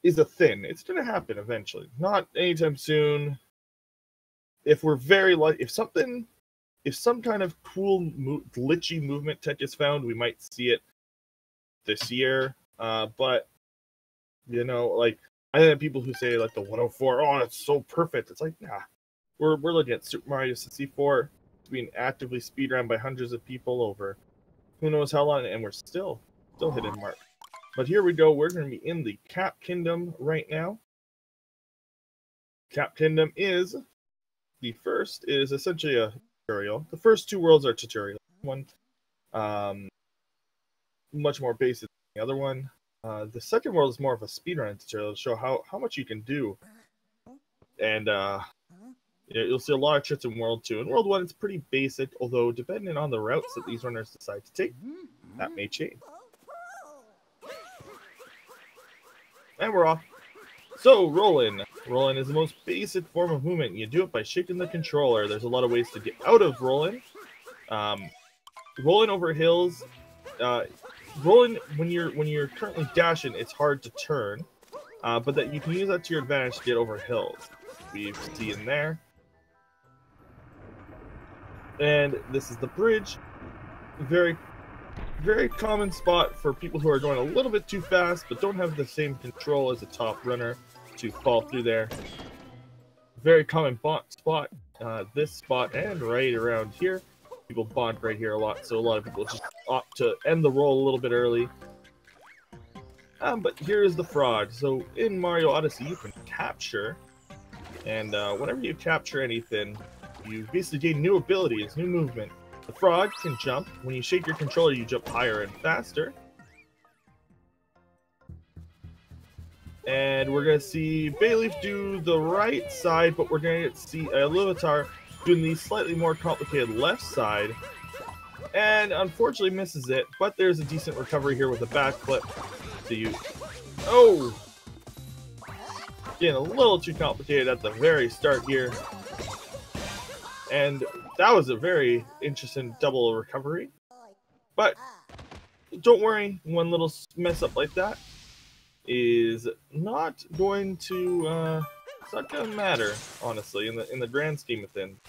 is a thing. It's going to happen eventually. Not anytime soon. If we're very lucky, if some kind of cool glitchy movement tech is found, we might see it this year. But you know, like I think people who say like the 104, oh, it's so perfect. It's like, nah. We're looking at Super Mario 64 being actively speedrun by hundreds of people over who knows how long, and we're still hitting mark. But here we go. We're going to be in the Cap Kingdom right now. Cap Kingdom is the first. It is essentially a tutorial. The first two worlds are tutorial. One, much more basic than the other one. The second world is more of a speedrun tutorial to show how much you can do. And you'll see a lot of tricks in World 2. In World 1, it's pretty basic, although depending on the routes that these runners decide to take, that may change. And we're off. So, rolling. Rolling is the most basic form of movement. You do it by shaking the controller. There's a lot of ways to get out of rolling. Rolling over hills. Rolling when you're currently dashing, it's hard to turn. But that you can use that to your advantage to get over hills. We've seen there. And this is the bridge. Very, very common spot for people who are going a little bit too fast, but don't have the same control as a top runner to fall through there. Very common spot. This spot and right around here. People bond right here a lot, so a lot of people just opt to end the roll a little bit early. But here is the fraud. So in Mario Odyssey, you can capture, and whenever you capture anything, you basically gain new abilities, new movement. The frog can jump. When you shake your controller, you jump higher and faster. And we're going to see Bayleef do the right side, but we're going to see Iluvatar doing the slightly more complicated left side. And unfortunately misses it, but there's a decent recovery here with a backflip to use. Oh! Getting a little too complicated at the very start here. And that was a very interesting double recovery. But don't worry, one little mess up like that is not going to it's not going to matter, honestly, in the grand scheme of things.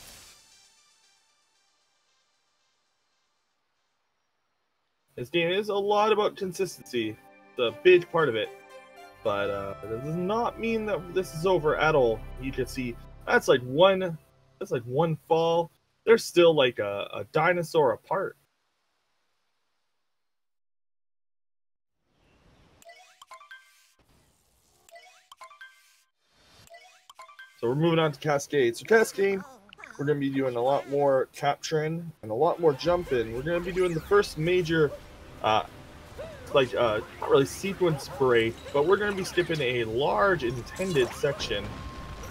This game is a lot about consistency. It's a big part of it. But that does not mean that this is over at all. You can see that's like one fall. There's still like a dinosaur apart. So we're moving on to Cascade. So Cascade, we're going to be doing a lot more capturing and a lot more jumping. We're going to be doing the first major, not really sequence break, but we're going to be skipping a large intended section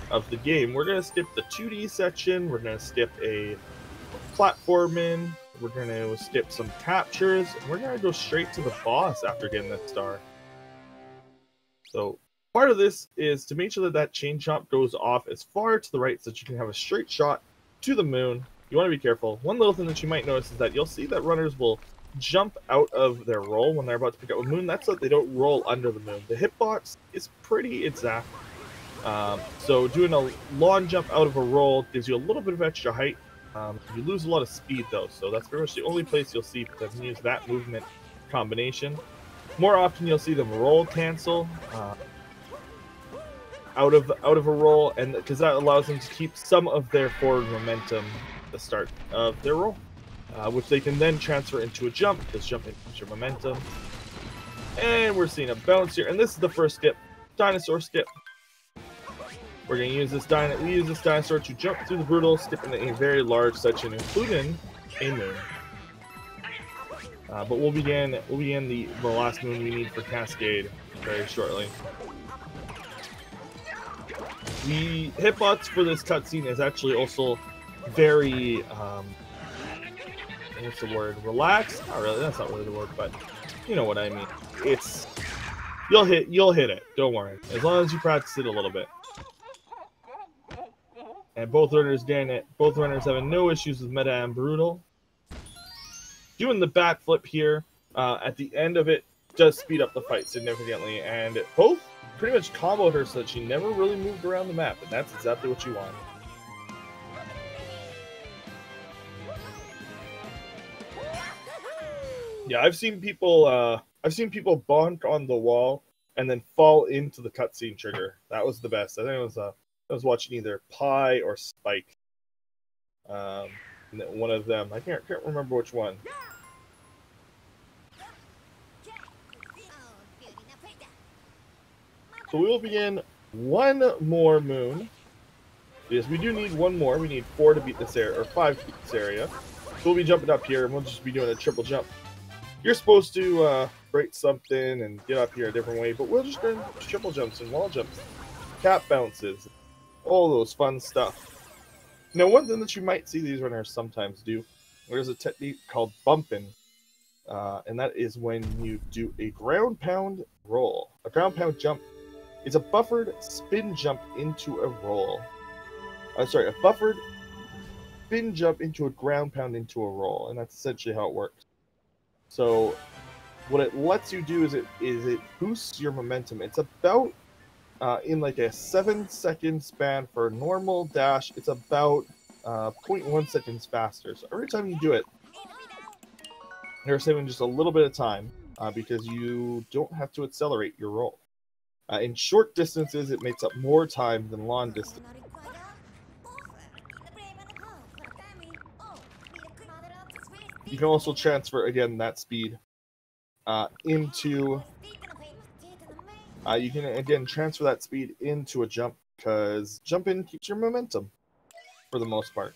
of the game. We're going to skip the 2D section. We're going to skip a platforming. We're going to skip some captures. And we're going to go straight to the boss after getting the star. So part of this is to make sure that that chain chomp goes off as far to the right so that you can have a straight shot to the moon. You want to be careful. One little thing that you might notice is that you'll see that runners will jump out of their roll when they're about to pick up a moon. That's so that they don't roll under the moon. The hitbox is pretty exact. So doing a long jump out of a roll gives you a little bit of extra height. You lose a lot of speed though, so that's pretty much the only place you'll see them use that movement combination. More often you'll see them roll cancel out of a roll, and because that allows them to keep some of their forward momentum at the start of their roll, which they can then transfer into a jump, because jumping keeps your momentum. And we're seeing a bounce here, and this is the first skip, dinosaur skip. We're going to use this dinosaur to jump through the brutal, skipping a very large section, including a moon. But we'll begin the last moon we need for Cascade very shortly. The hitbox for this cutscene is actually also very, what's the word? Relaxed? Not really. That's not really the word, but you know what I mean. It's you'll hit it. Don't worry. As long as you practice it a little bit. And both runners getting it. Both runners having no issues with meta and brutal. Doing the backflip here at the end of it does speed up the fight significantly, and both pretty much comboed her so that she never really moved around the map, and that's exactly what you want. Yeah, I've seen people bonk on the wall and then fall into the cutscene trigger. That was the best. I think it was I was watching either Pie or Spike. One of them. I can't remember which one. So we will begin one more moon. Because we do need one more. We need 4 to beat this area, or 5 to beat this area. So we'll be jumping up here, and we'll just be doing a triple jump. You're supposed to break something and get up here a different way, but we're just doing triple jumps and wall jumps, cap bounces, all those fun stuff. Now, one thing that you might see these runners sometimes do, there's a technique called bumping, and that is when you do a ground pound roll. A ground pound jump is a buffered spin jump into a roll. A buffered spin jump into a ground pound into a roll, and that's essentially how it works. So, what it lets you do is it boosts your momentum. It's about in like a 7-second span for a normal dash. It's about 0.1 seconds faster. So every time you do it, you're saving just a little bit of time because you don't have to accelerate your roll. In short distances, it makes up more time than long distance. You can also transfer, again, that speed into... you can, again, transfer that speed into a jump, because jumping keeps your momentum, for the most part.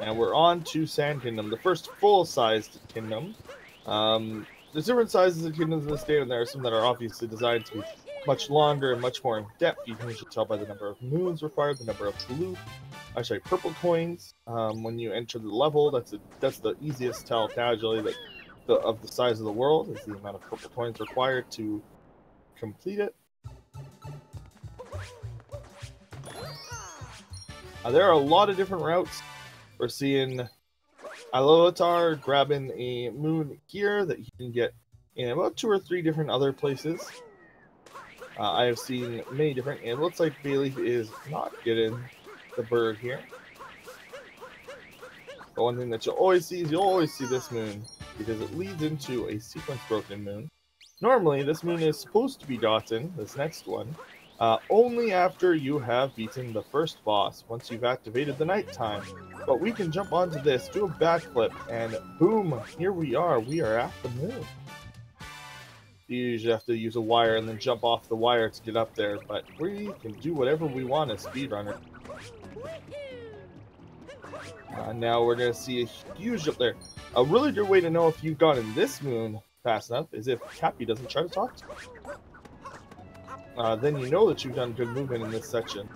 And we're on to Sand Kingdom, the first full-sized kingdom. There's different sizes of kingdoms in this game, and there are some that are obviously designed to be much longer and much more in depth. You can usually tell by the number of moons required, the number of purple coins. When you enter the level, that's the easiest tell casually of the size of the world is the amount of purple coins required to complete it. There are a lot of different routes. We're seeing Iluvatar grabbing a moon here that you can get in about 2 or 3 different other places. I have seen many different, and it looks like Bayleef is not getting the bird here. The one thing that you'll always see is this moon, because it leads into a sequence broken moon. Normally, this moon is supposed to be gotten, this next one, only after you have beaten the first boss, once you've activated the nighttime. But we can jump onto this, do a backflip, and boom, here we are at the moon. You usually have to use a wire and then jump off the wire to get up there, but we can do whatever we want as speedrunner. Now we're going to see a huge up there. A really good way to know if you've gotten this moon fast enough is if Cappy doesn't try to talk to you. Then you know that you've done good movement in this section.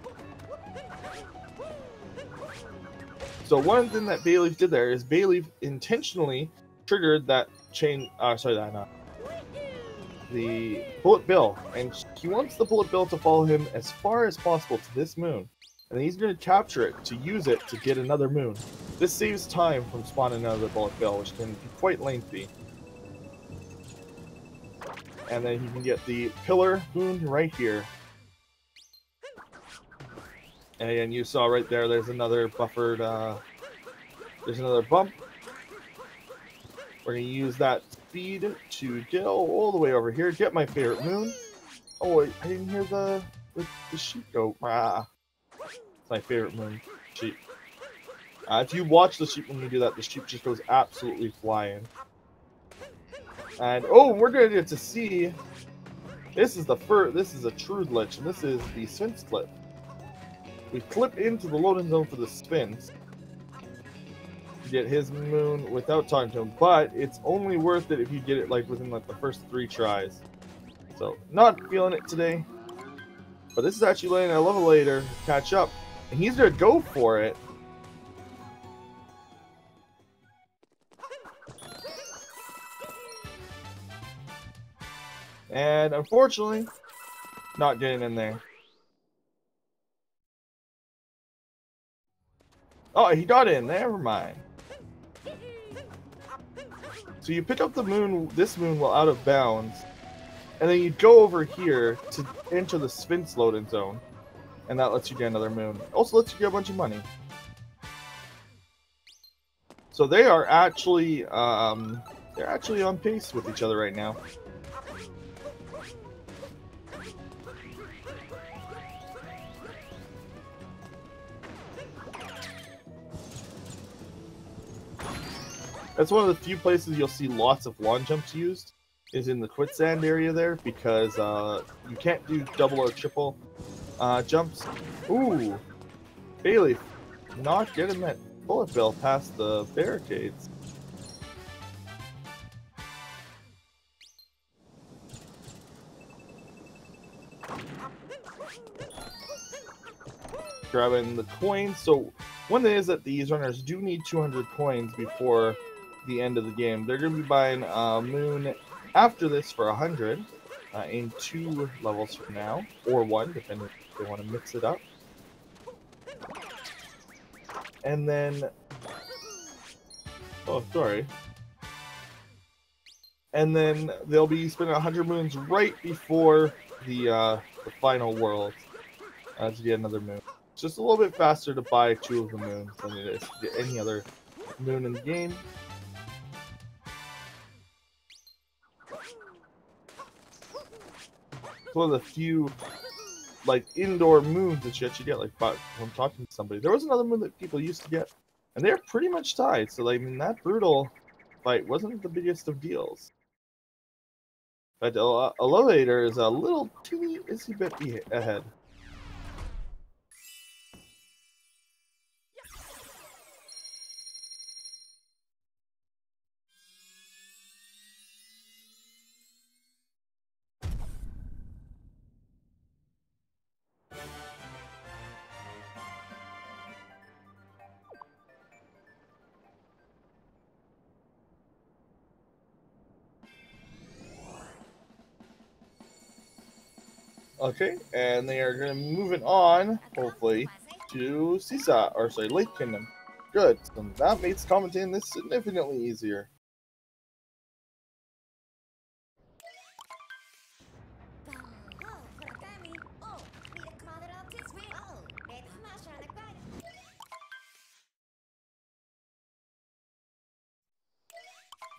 So one thing that Bayleef did there is Bayleef intentionally triggered that the Bullet Bill, and he wants the Bullet Bill to follow him as far as possible to this moon, and then he's going to capture it to use it to get another moon. This saves time from spawning another Bullet Bill, which can be quite lengthy. And then you can get the Pillar moon right here. And again, you saw right there, there's another buffered, there's another bump. We're going to use that speed to get all the way over here, get my favorite moon. Oh, I didn't hear the sheep go. It's my favorite moon, sheep. If you watch the sheep when you do that, the sheep just goes absolutely flying. And oh, we're going to get to see, this is a true glitch, and this is the Sphinx clip. We clip into the loading zone for the Sphinx to get his moon without talking to him, but it's only worth it if you get it like within like the first 3 tries. So, not feeling it today, but this is actually letting a level later catch up, and he's gonna go for it. And unfortunately, not getting in there. Oh, he got in. Never mind. So you pick up the moon, this moon while out of bounds, and then you go over here to enter the Sphinx loading zone, and that lets you get another moon. Also lets you get a bunch of money. So they are actually, they're actually on pace with each other right now. That's one of the few places you'll see lots of lawn jumps used, is in the quicksand area there, because you can't do double or triple jumps. Ooh, Bayleef not getting that bullet bill past the barricades. Grabbing the coins. So one thing is that these runners do need 200 coins before the end of the game. They're going to be buying a moon after this for 100 in 2 levels from now, or 1, depending if they want to mix it up. And then, oh, sorry. And then they'll be spending 100 moons right before the final world to get another moon. It's just a little bit faster to buy 2 of the moons than it is to get any other moon in the game. It's one of the few like indoor moons that you actually get, like from talking to somebody. There was another moon that people used to get, and they're pretty much tied. So like, I mean, that brutal fight wasn't the biggest of deals. But Iluvatar is a little teeny itsy bit ahead. Okay, and they are going to move it on, hopefully, to Seaside, or sorry, Lake Kingdom. Good, so that makes commentating this significantly easier.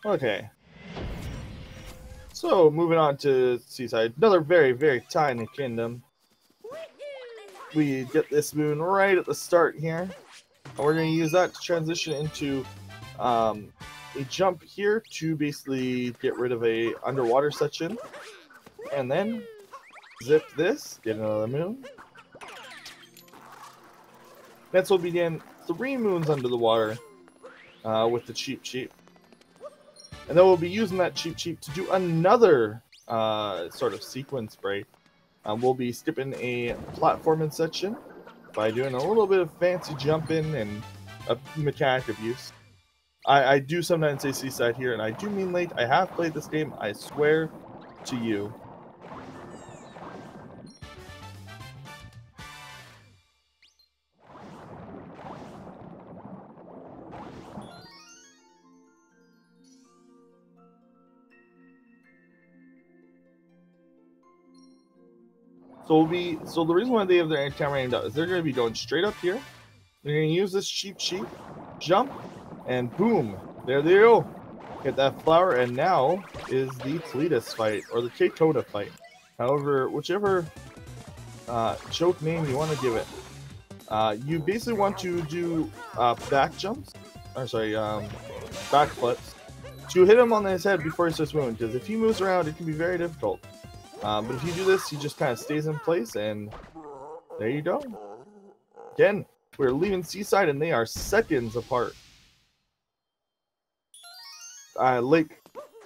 Okay. So, moving on to Seaside, another very, very tiny kingdom. We get this moon right at the start here. And we're going to use that to transition into a jump here to basically get rid of a underwater section. And then zip this, get another moon. Next we'll begin 3 moons under the water with the Cheep Cheep. And then we'll be using that Cheep Cheep to do another sort of sequence break. We'll be skipping a platforming section by doing a little bit of fancy jumping and a mechanic abuse. I do sometimes say Seaside here, and I do mean late. I have played this game, I swear to you. So the reason why they have their camera aimed up is they're going to be going straight up here. They're going to use this Cheep Cheep, jump, and boom, there they go. Get that flower, and now is the Cletus fight, or the K-Toda fight. However, whichever joke name you want to give it. You basically want to do back jumps, or sorry, back flips, to hit him on his head before he starts moving, because if he moves around, it can be very difficult. But if you do this, he just kind of stays in place, and there you go. Again, we're leaving Seaside, and they are seconds apart. Lake.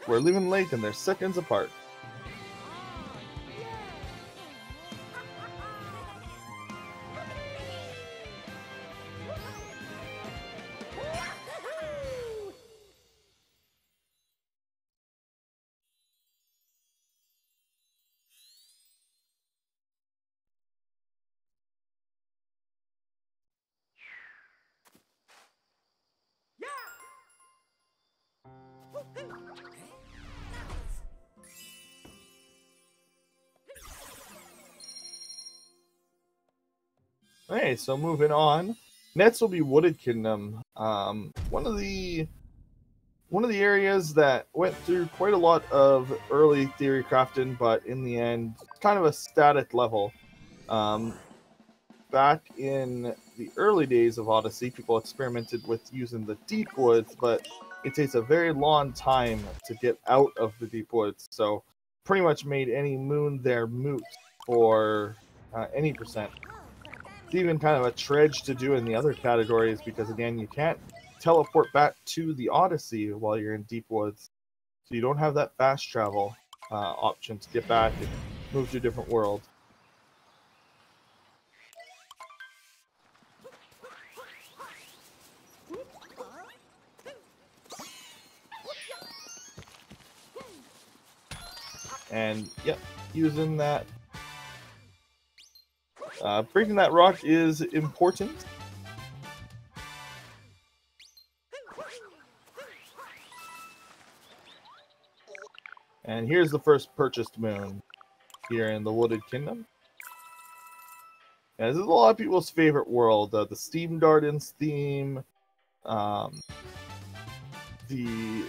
We're leaving Lake, and they're seconds apart. Okay, so moving on. Next will be Wooded Kingdom. One of the areas that went through quite a lot of early theory crafting, but in the end, kind of a static level. Back in the early days of Odyssey, people experimented with using the deep woods, but it takes a very long time to get out of the deep woods, so pretty much made any moon there moot for any percent. It's even kind of a trudge to do in the other categories because, again, you can't teleport back to the Odyssey while you're in deep woods, so you don't have that fast travel option to get back and move to a different world. And yep, using that, breaking that rock is important. And here's the first purchased moon here in the Wooded Kingdom. And this is a lot of people's favorite world. The Steam Gardens theme, the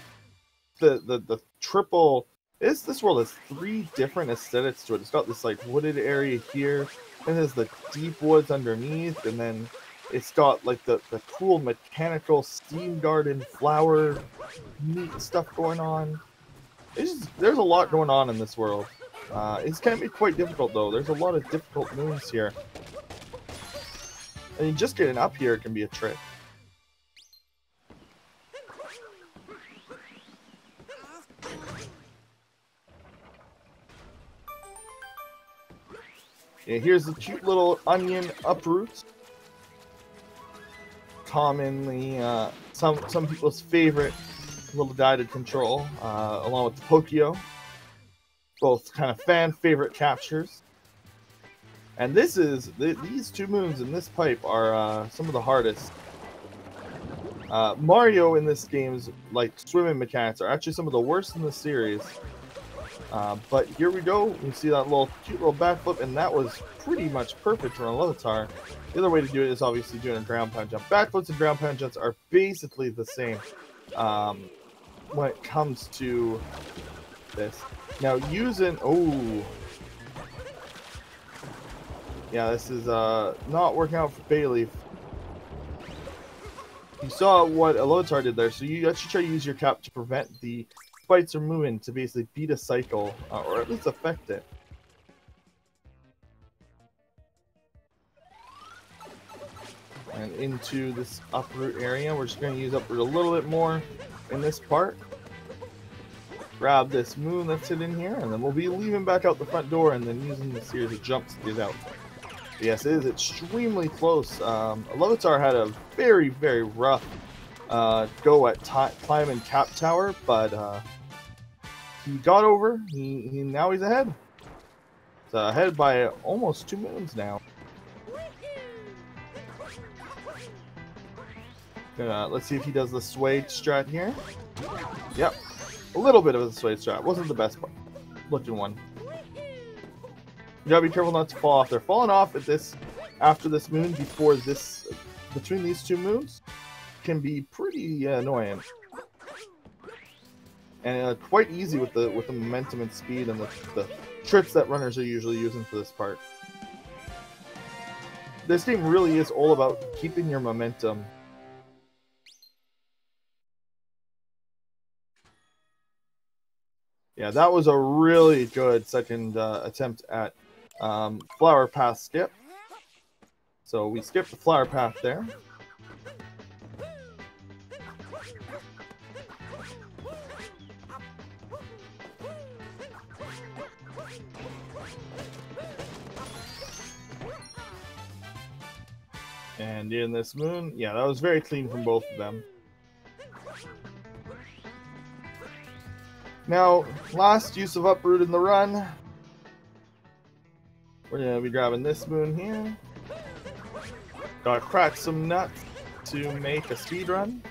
triple. This world has 3 different aesthetics to it. It's got this like wooded area here, and there's the deep woods underneath, and then it's got like the cool mechanical steam garden flower neat stuff going on. There's a lot going on in this world. It's gonna be quite difficult though. There's a lot of difficult moons here. I mean, just getting up here can be a trick. Yeah, here's the cute little onion uproot. Commonly, some people's favorite little guy to control, along with the Pokio. Both kind of fan favorite captures. And these 2 moons in this pipe are some of the hardest. Mario in this game's like swimming mechanics are actually some of the worst in the series. But here we go. You see that cute little backflip, and that was pretty much perfect for an Iluvatar. The other way to do it is obviously doing a ground pound jump. Backflips and ground pound jumps are basically the same when it comes to this. Now using yeah, this is not working out for Bayleef. You saw what Iluvatar did there, so you actually try to use your cap to prevent the fights from moving to basically beat a cycle, or at least affect it. And into this uproot area, we're just going to use uproot a little bit more in this part. Grab this moon that's hidden here, and then we'll be leaving back out the front door and then using the series of jumps to get out. But yes, it is extremely close. Iluvatar had a very, very rough go at climbing Cap Tower, but he got over. Now he's ahead. He's ahead by almost 2 moons now. Let's see if he does the sway strat here. Yep, a little bit of a sway strat. Wasn't the best looking one. You gotta be careful not to fall off. They're falling off at after this moon, between these 2 moons, can be pretty annoying. And quite easy with the momentum and speed and the tricks that runners are usually using for this part. This game really is all about keeping your momentum. Yeah, that was a really good second attempt at flower path skip. So we skipped the flower path there. And in this moon, yeah, that was very clean from both of them. Now, last use of uproot in the run. We're going to be grabbing this moon here. Gotta crack some nuts to make a speed run.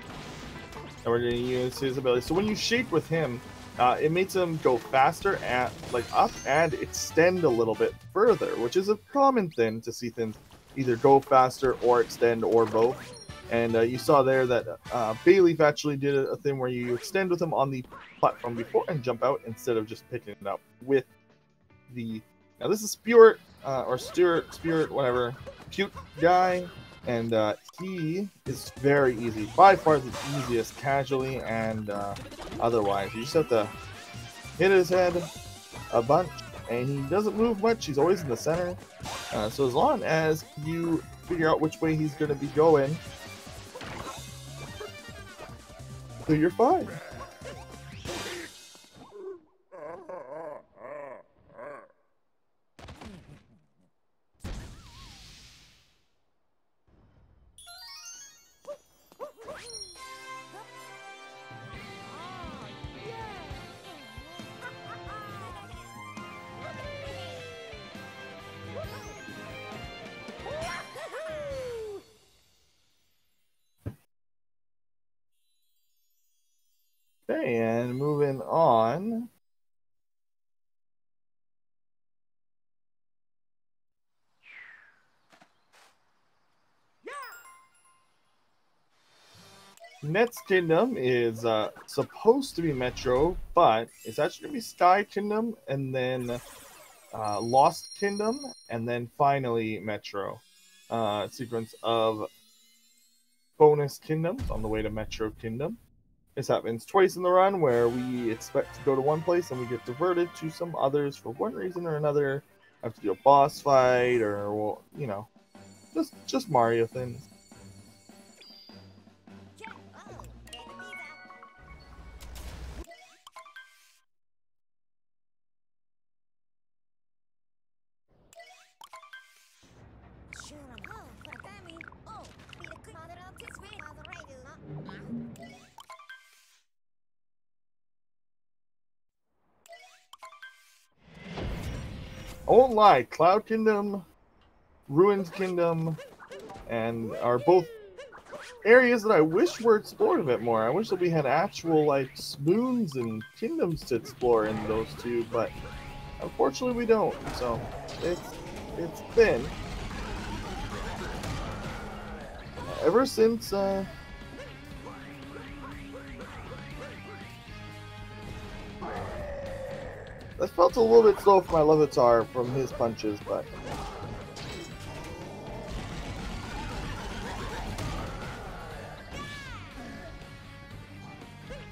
And we're going to use his ability. So when you shake with him, it makes him go faster and up and extend a little bit further, which is a common thing to see things either go faster or extend or both. And you saw there that Bayleef actually did a thing where you extend with him on the platform before and jump out instead of just picking it up with the... Now this is Spirit, or Spirit, whatever, cute guy, and he is very easy. By far the easiest, casually and otherwise. You just have to hit his head a bunch, and he doesn't move much. He's always in the center. So as long as you figure out which way he's going to be going, so you're fine. Okay, and moving on. Next Kingdom is supposed to be Metro, but it's actually going to be Sky Kingdom, and then Lost Kingdom, and then finally Metro. Sequence of bonus kingdoms on the way to Metro Kingdom. This happens twice in the run, where we expect to go to one place and we get diverted to some others for one reason or another. Have to do a boss fight, or, well, you know, just Mario things. I won't lie, Cloud Kingdom, Ruined Kingdom, and are both areas that I wish were explored a bit more. I wish that we had actual, like, spoons and kingdoms to explore in those two, but unfortunately we don't. So it's thin. Ever since that felt a little bit slow for my Iluvatar from his punches, but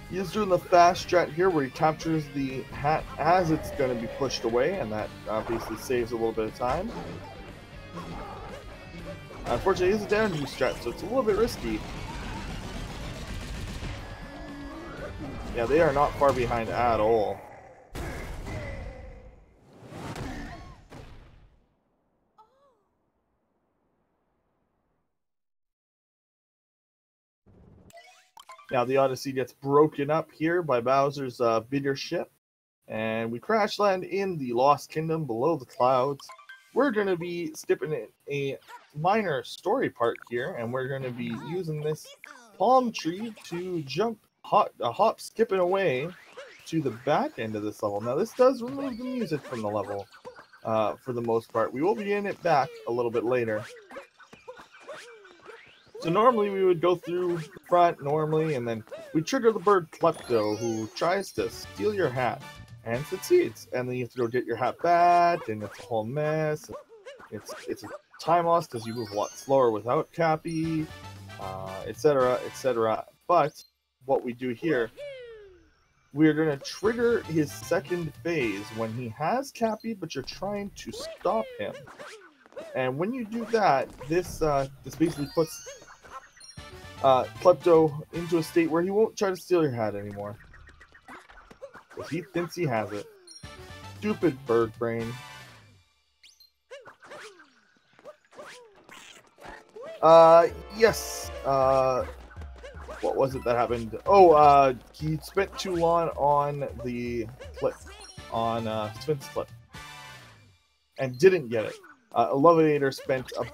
he is doing the fast strat here where he captures the hat as it's going to be pushed away, and that obviously saves a little bit of time. Unfortunately, it's a down use strat, so it's a little bit risky. Yeah, they are not far behind at all. Now the Odyssey gets broken up here by Bowser's bigger ship, and we crash land in the Lost Kingdom below the clouds. We're going to be skipping a minor story part here, and we're going to be using this palm tree to jump hop skipping away to the back end of this level. Now this does remove the music from the level for the most part. We will be in it back a little bit later. So normally we would go through the front normally, and then we trigger the bird Klepto, who tries to steal your hat and succeeds. And then you have to go get your hat back, and it's a whole mess. It's a time loss because you move a lot slower without Cappy, etc., etc. But what we do here, we're going to trigger his second phase when he has Cappy, but you're trying to stop him. And when you do that, this basically puts Klepto into a state where he won't try to steal your hat anymore, because he thinks he has it. Stupid bird brain. Yes. What was it that happened? Oh, he spent too long on the clip, on Sphinx clip, and didn't get it. Iluvatar spent a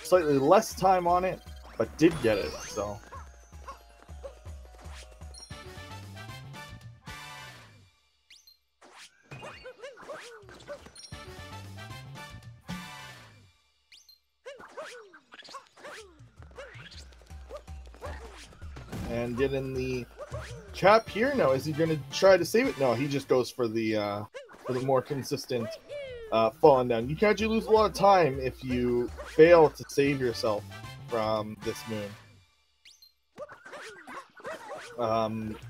slightly less time on it, but did get it, so. And get in the cap here. Now, is he going to try to save it? No, he just goes for the more consistent falling down. You can actually lose a lot of time if you fail to save yourself from this moon.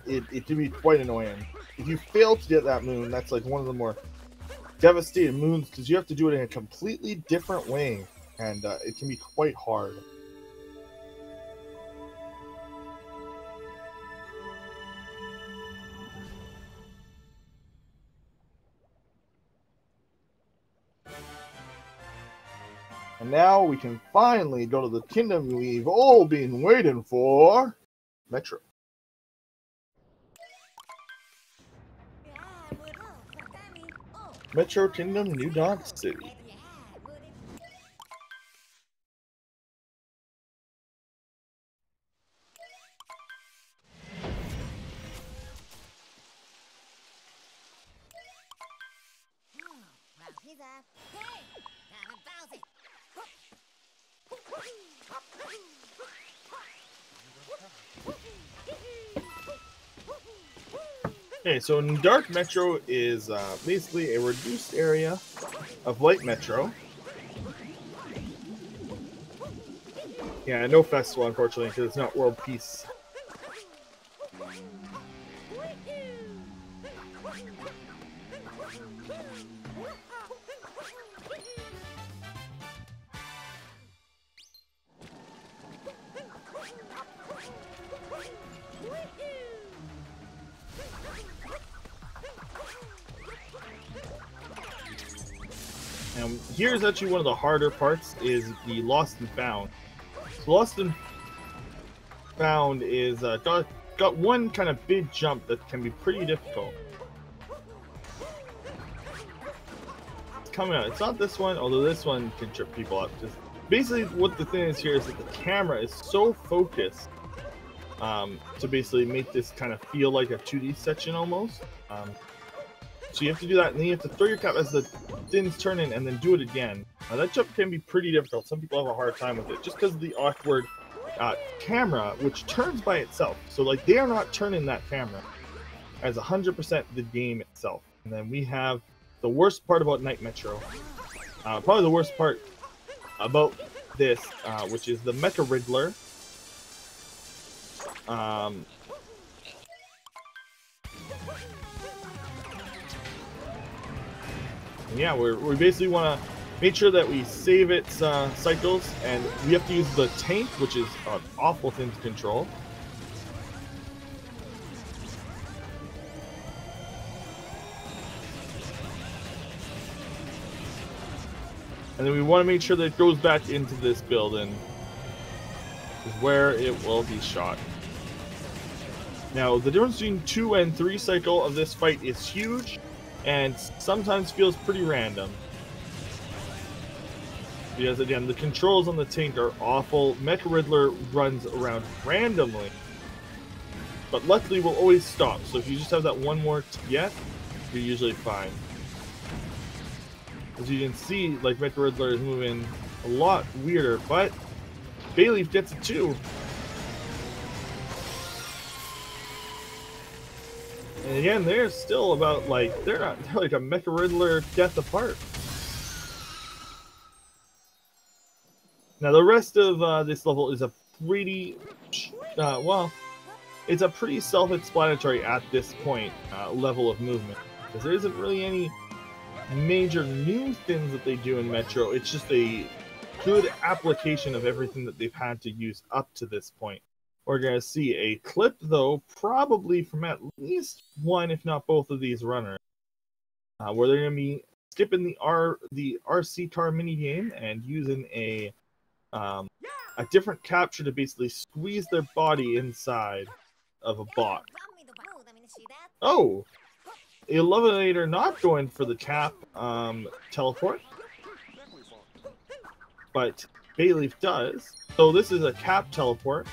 It can be quite annoying. If you fail to get that moon, that's like one of the more devastating moons because you have to do it in a completely different way, and it can be quite hard. And now we can finally go to the kingdom we've all been waiting for, Metro. Metro Kingdom, New Donk City. Okay, so Dark Metro is basically a reduced area of Light Metro. Yeah, no festival, unfortunately, because it's not World Peace. Here's actually one of the harder parts, is the Lost and Found. So Lost and Found is got one kind of big jump that can be pretty difficult. It's coming out. It's not this one, although this one can trip people up. Just basically what the thing is here is that the camera is so focused to basically make this kind of feel like a 2D section almost. So you have to do that, and then you have to throw your cap as the thing's turning, and then do it again. That jump can be pretty difficult. Some people have a hard time with it, just because of the awkward camera, which turns by itself. So, like, they are not turning that camera as 100% the game itself. And then we have the worst part about Night Metro. Probably the worst part about this, which is the Mecha Riddler. Yeah, we basically want to make sure that we save its cycles, and we have to use the tank, which is an awful thing to control. And then we want to make sure that it goes back into this building, where it will be shot. Now, the difference between 2 and 3 cycle of this fight is huge, and sometimes feels pretty random. Because again, the controls on the tank are awful. Mecha Riddler runs around randomly, but luckily will always stop. So if you just have that one more yet, you're usually fine. As you can see, like, Mecha Riddler is moving a lot weirder, but Bayleef gets it too. And again, they're still about, like, they're like a Mecha Riddler death apart. Now, the rest of this level is a pretty, well, it's a pretty self-explanatory at this point level of movement. Because there isn't really any major new things that they do in Metro. It's just a good application of everything that they've had to use up to this point. We're going to see a clip, though, probably from at least one, if not both of these runners, where they're going to be skipping the RC car minigame and using a different capture to basically squeeze their body inside of a bot. Oh! Iluvatar not going for the cap teleport, but Bayleef does. So this is a cap teleport.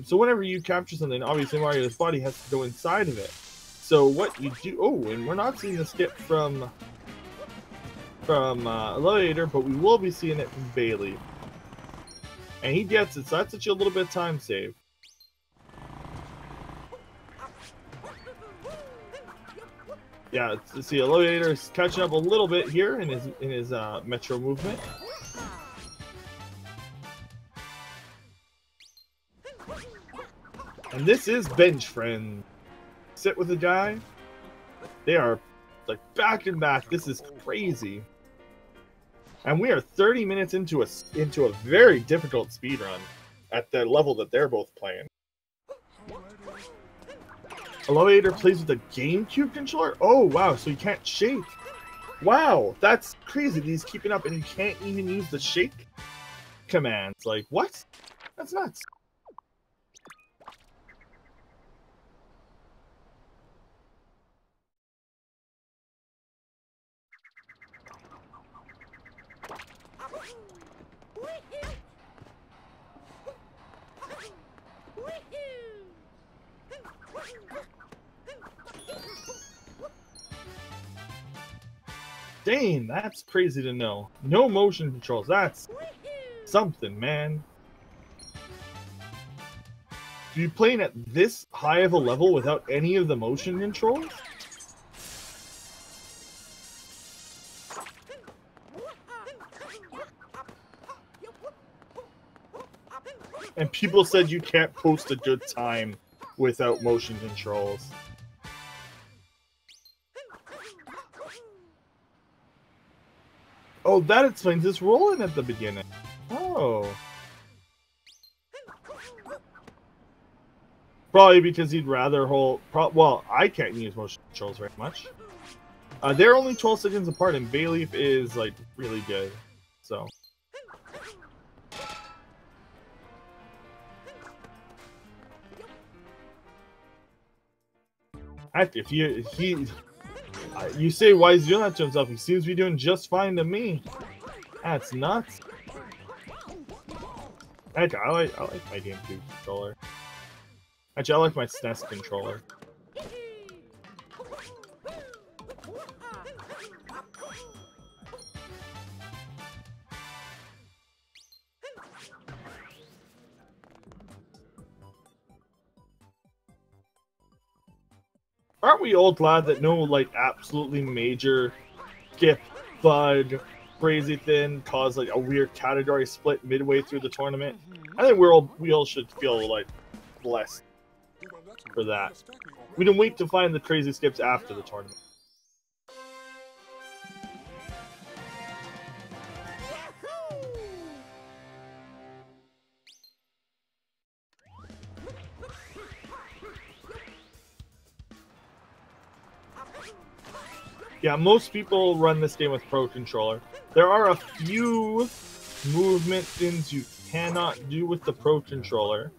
So whenever you capture something, obviously Mario's body has to go inside of it. So what you do... Oh, and we're not seeing the skip from Iluvatar, but we will be seeing it from Bayleef. And he gets it, so that's actually a little bit of time saved. Yeah, let's see, Iluvatar is catching up a little bit here in his Metro movement. And this is bench friend. Sit with a guy. They are like back and back. This is crazy. And we are 30 minutes into a very difficult speedrun at the level that they're both playing. Iluvatar plays with a GameCube controller? Oh, wow, so you can't shake. Wow, that's crazy. He's keeping up and you can't even use the shake commands. Like, what? That's nuts. Dang, that's crazy to know. No motion controls. That's something, man. Are you playing at this high of a level without any of the motion controls? And people said you can't post a good time without motion controls. Oh, that explains this rolling at the beginning. Oh. Probably because he'd rather hold... well, I can't use motion controls very much. They're only 12 seconds apart, and Bayleef is, like, really good. So... if you say why he's doing that to himself, he seems to be doing just fine to me. That's nuts. Actually, I like my GameCube controller. Actually, I like my SNES controller. Aren't we all glad that no, like, absolutely major skip, bug, crazy thing caused, like, a weird category split midway through the tournament? I think we all should feel, like, blessed for that. We didn't wait to find the crazy skips after the tournament. Yeah, most people run this game with Pro Controller. There are a few movement things you cannot do with the Pro Controller.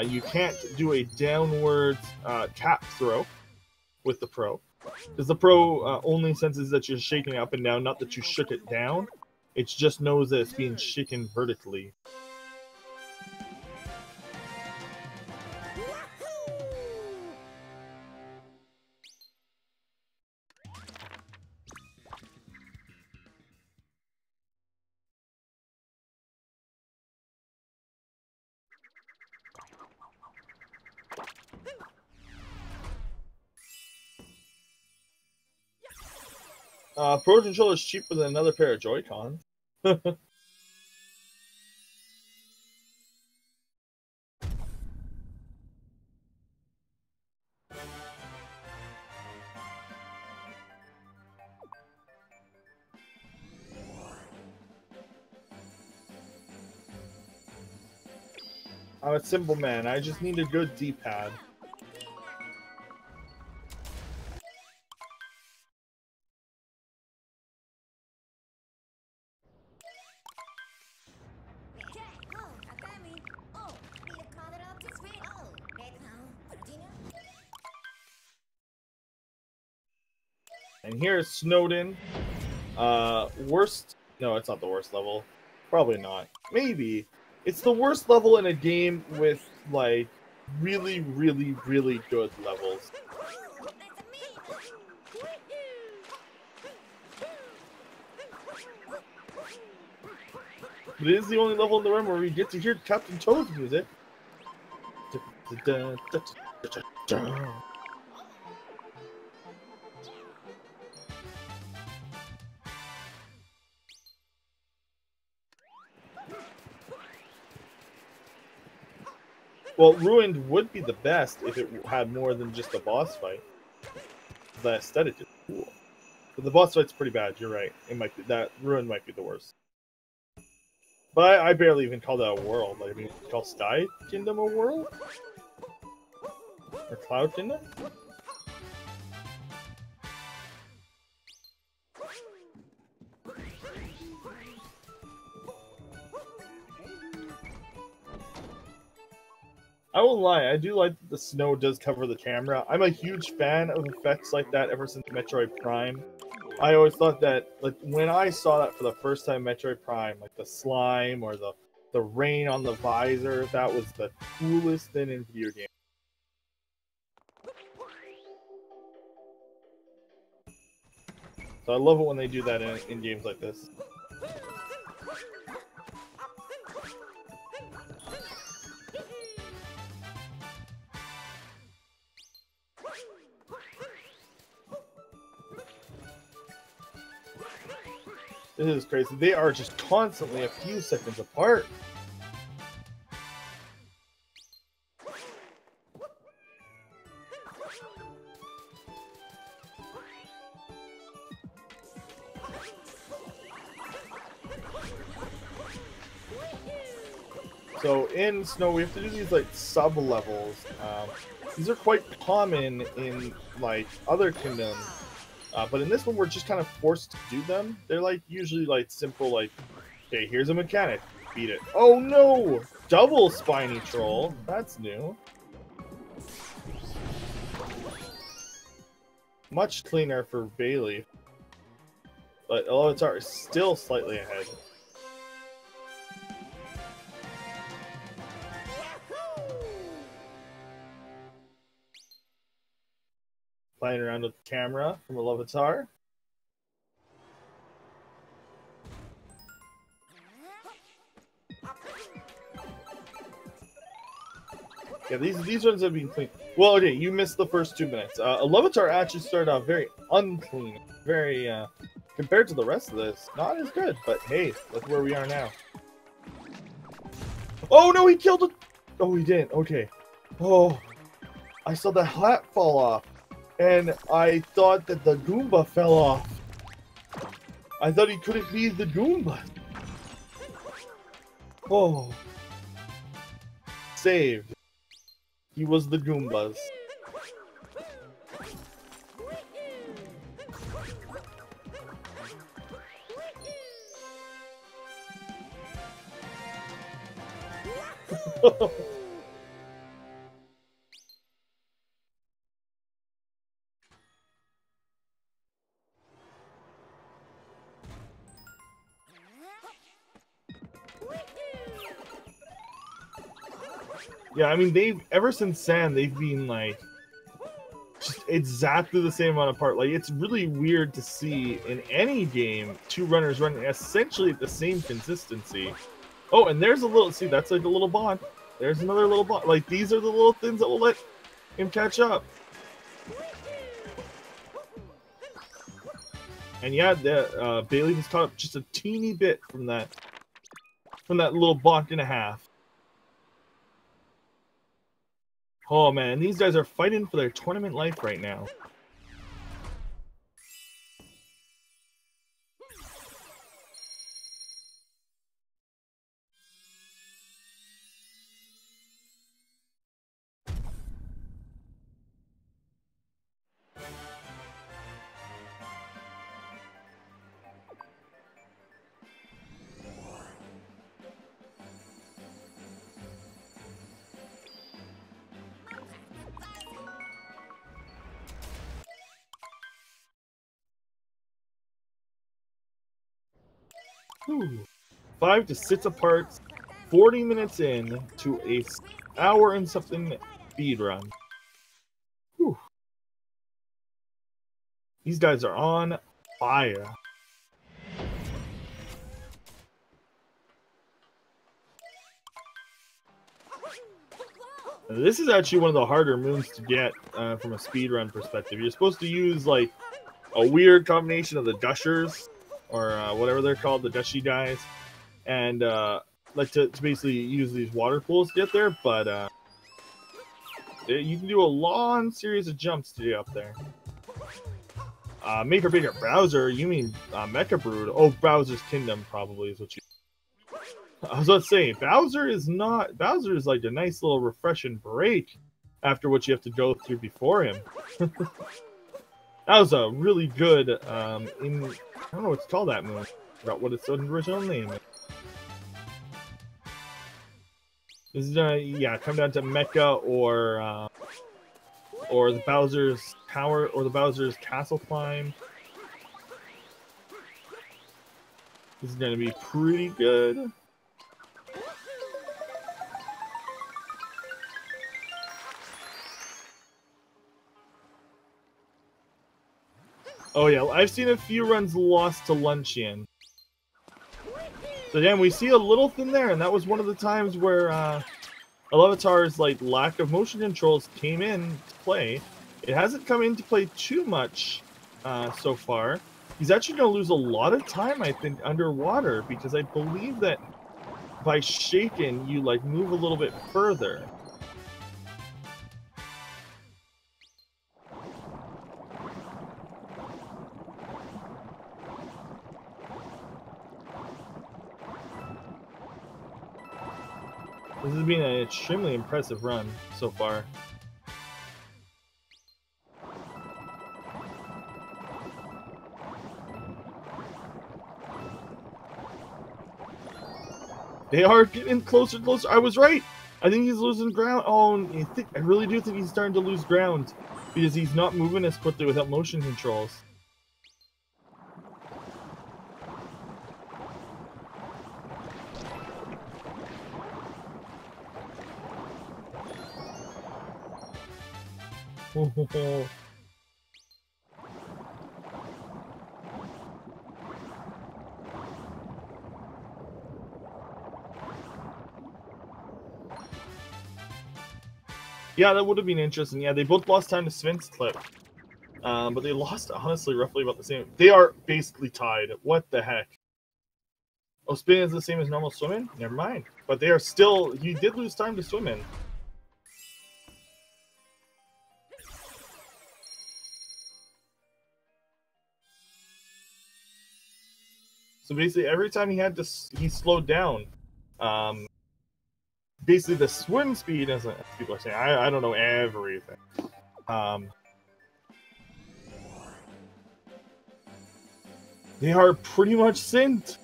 You can't do a downward cap throw with the Pro. Because the Pro only senses that you're shaking up and down, not that you shook it down. It just knows that it's being shaken vertically. Pro Controller is cheaper than another pair of Joy-Cons. I'm a simple man. I just need a good D-pad. And here's Snowden. Worst... No, it's not the worst level. Probably not. Maybe. It's the worst level in a game with, like, really, really, really good levels. But it is the only level in the room where we get to hear Captain Toad's music. Well, Ruined would be the best if it had more than just a boss fight. The aesthetic is cool. But the boss fight's pretty bad, you're right. It might be that Ruined might be the worst. But I barely even call that a world. Like, I mean, call Sky Kingdom a world? Or Cloud Kingdom? I won't lie, I do like that the snow does cover the camera. I'm a huge fan of effects like that ever since Metroid Prime. I always thought that, like, when I saw that for the first time in Metroid Prime, like the slime or the rain on the visor, that was the coolest thing in video games. So I love it when they do that in games like this. This is crazy. They are just constantly a few seconds apart. So in Snow, we have to do these like sub-levels. These are quite common in like other kingdoms. But in this one, we're just kind of forced to do them. They're like usually like simple, like, okay, here's a mechanic, beat it. Oh no! Double spiny troll. That's new. Much cleaner for Bayleef. But Iluvatar is still slightly ahead. Playing around with the camera from Iluvatar. Yeah, these ones have been clean. Well, okay, you missed the first 2 minutes. Iluvatar actually started out very unclean, very compared to the rest of this, not as good. But hey, that's where we are now. Oh no, he killed it. Oh, he didn't. Okay. Oh, I saw the hat fall off. And I thought that the Goomba fell off. I thought he couldn't be the Goomba. Oh. Saved. He was the Goombas. Yeah, I mean, they've, ever since Sand, they've been, like, just exactly the same amount apart. Like, it's really weird to see in any game 2 runners running essentially at the same consistency. Oh, and there's a little, see, that's like a little bond. There's another little bond. Like, these are the little things that will let him catch up. And yeah, the Bayleef has caught up just a teeny bit from that little bond and a half. Oh man, these guys are fighting for their tournament life right now. Whew. 5 to 6 apart, 40 minutes in to a hour and something speed run. Whew. These guys are on fire. This is actually one of the harder moons to get from a speedrun perspective. You're supposed to use like a weird combination of the Dushers, or whatever they're called, the Dushy guys, and like to basically use these water pools to get there, but you can do a long series of jumps to get up there. Maker Baker Bowser, you mean Mecha Brood? Oh, Bowser's Kingdom probably is what you... I was about to say, Bowser is like a nice little refreshing break after what you have to go through before him. That was a really good, I don't know what to call that moon. I forgot what its original name is. This is yeah, come down to Mecha or the Bowser's Tower or the Bowser's Castle climb. This is gonna be pretty good. Oh yeah, I've seen a few runs lost to Luncheon. So again, we see a little thing there, and that was one of the times where Iluvatar's like lack of motion controls came in to play. It hasn't come into play too much so far. He's actually going to lose a lot of time, I think, underwater, because I believe that by shaking, you like move a little bit further. This has been an extremely impressive run so far. They are getting closer and closer. I was right. I think he's losing ground. Oh, I really do think he's starting to lose ground because he's not moving as quickly without motion controls. Yeah, that would have been interesting. Yeah, they both lost time to Sven's clip. But they lost, honestly, roughly about the same. They are basically tied. What the heck? Oh, spinning is the same as normal swimming? Never mind. But they are still... He did lose time to swim in. So basically, every time he had to... He slowed down. Basically, the swim speed, as people are saying, I don't know everything. They are pretty much synced.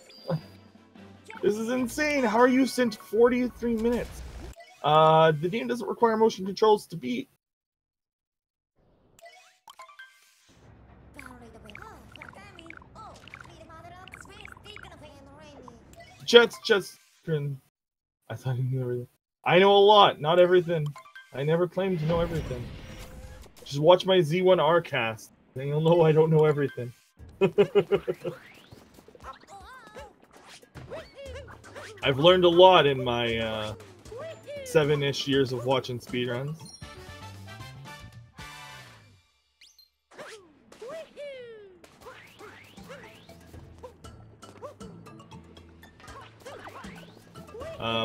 This is insane. How are you synced 43 minutes? The game doesn't require motion controls to beat. Just. I thought he knew everything. I know a lot, not everything. I never claimed to know everything. Just watch my Z1R cast, then you'll know I don't know everything. I've learned a lot in my 7-ish years of watching speedruns.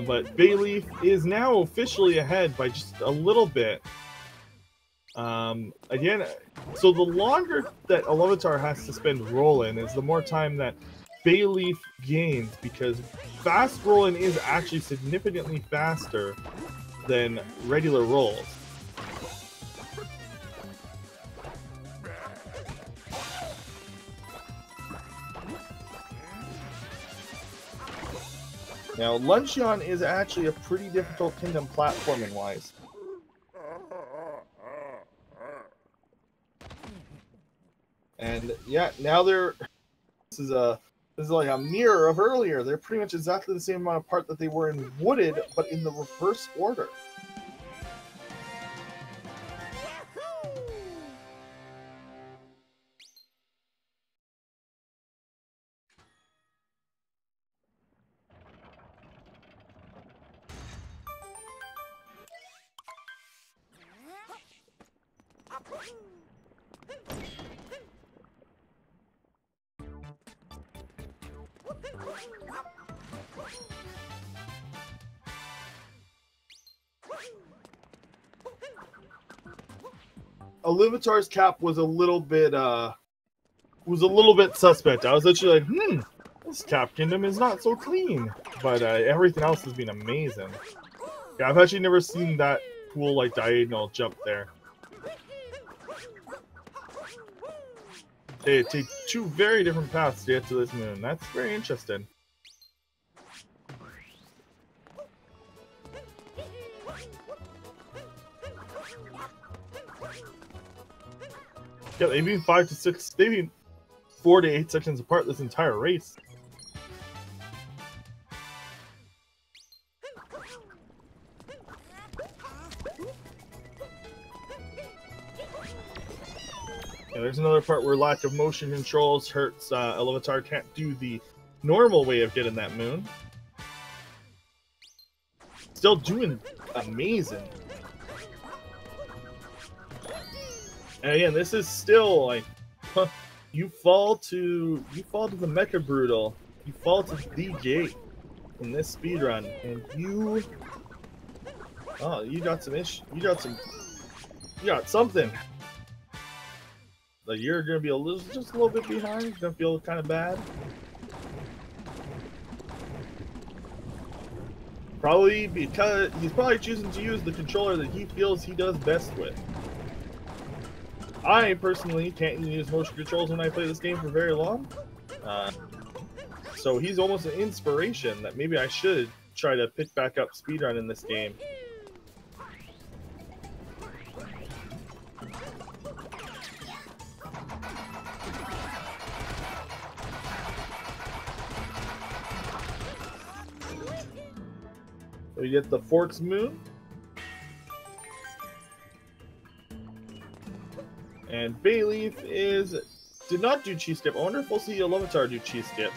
But Bayleef is now officially ahead by just a little bit. Again, so the longer that Iluvatar has to spend rolling is the more time that Bayleef gains, because fast rolling is actually significantly faster than regular rolls. Now, Luncheon is actually a pretty difficult kingdom platforming-wise. And yeah, now they're... This is like a mirror of earlier. They're pretty much exactly the same amount of part that they were in Wooded, but in the reverse order. Iluvatar's cap was a little bit suspect. I was literally like, this Cap Kingdom is not so clean. But everything else has been amazing. Yeah, I've actually never seen that cool, like, diagonal jump there. They take two very different paths to get to this moon. That's very interesting. Yeah, they've been 5 to 6, they've been 4 to 8 seconds apart this entire race. Yeah, there's another part where lack of motion controls hurts Iluvatar can't do the normal way of getting that moon. Still doing amazing. And again, this is still like, you fall to the Mecha Brutal, you fall to the gate in this speedrun, and you got some you got something. Like, you're gonna be just a little bit behind. It's gonna feel kind of bad. Probably because he's probably choosing to use the controller that he feels he does best with. I personally can't even use motion controls when I play this game for very long. So he's almost an inspiration that maybe I should try to pick back up speedrun in this game. We get the Forks Moon. And Bayleef did not do cheese skip. I wonder if we'll see Iluvatar do cheese skip.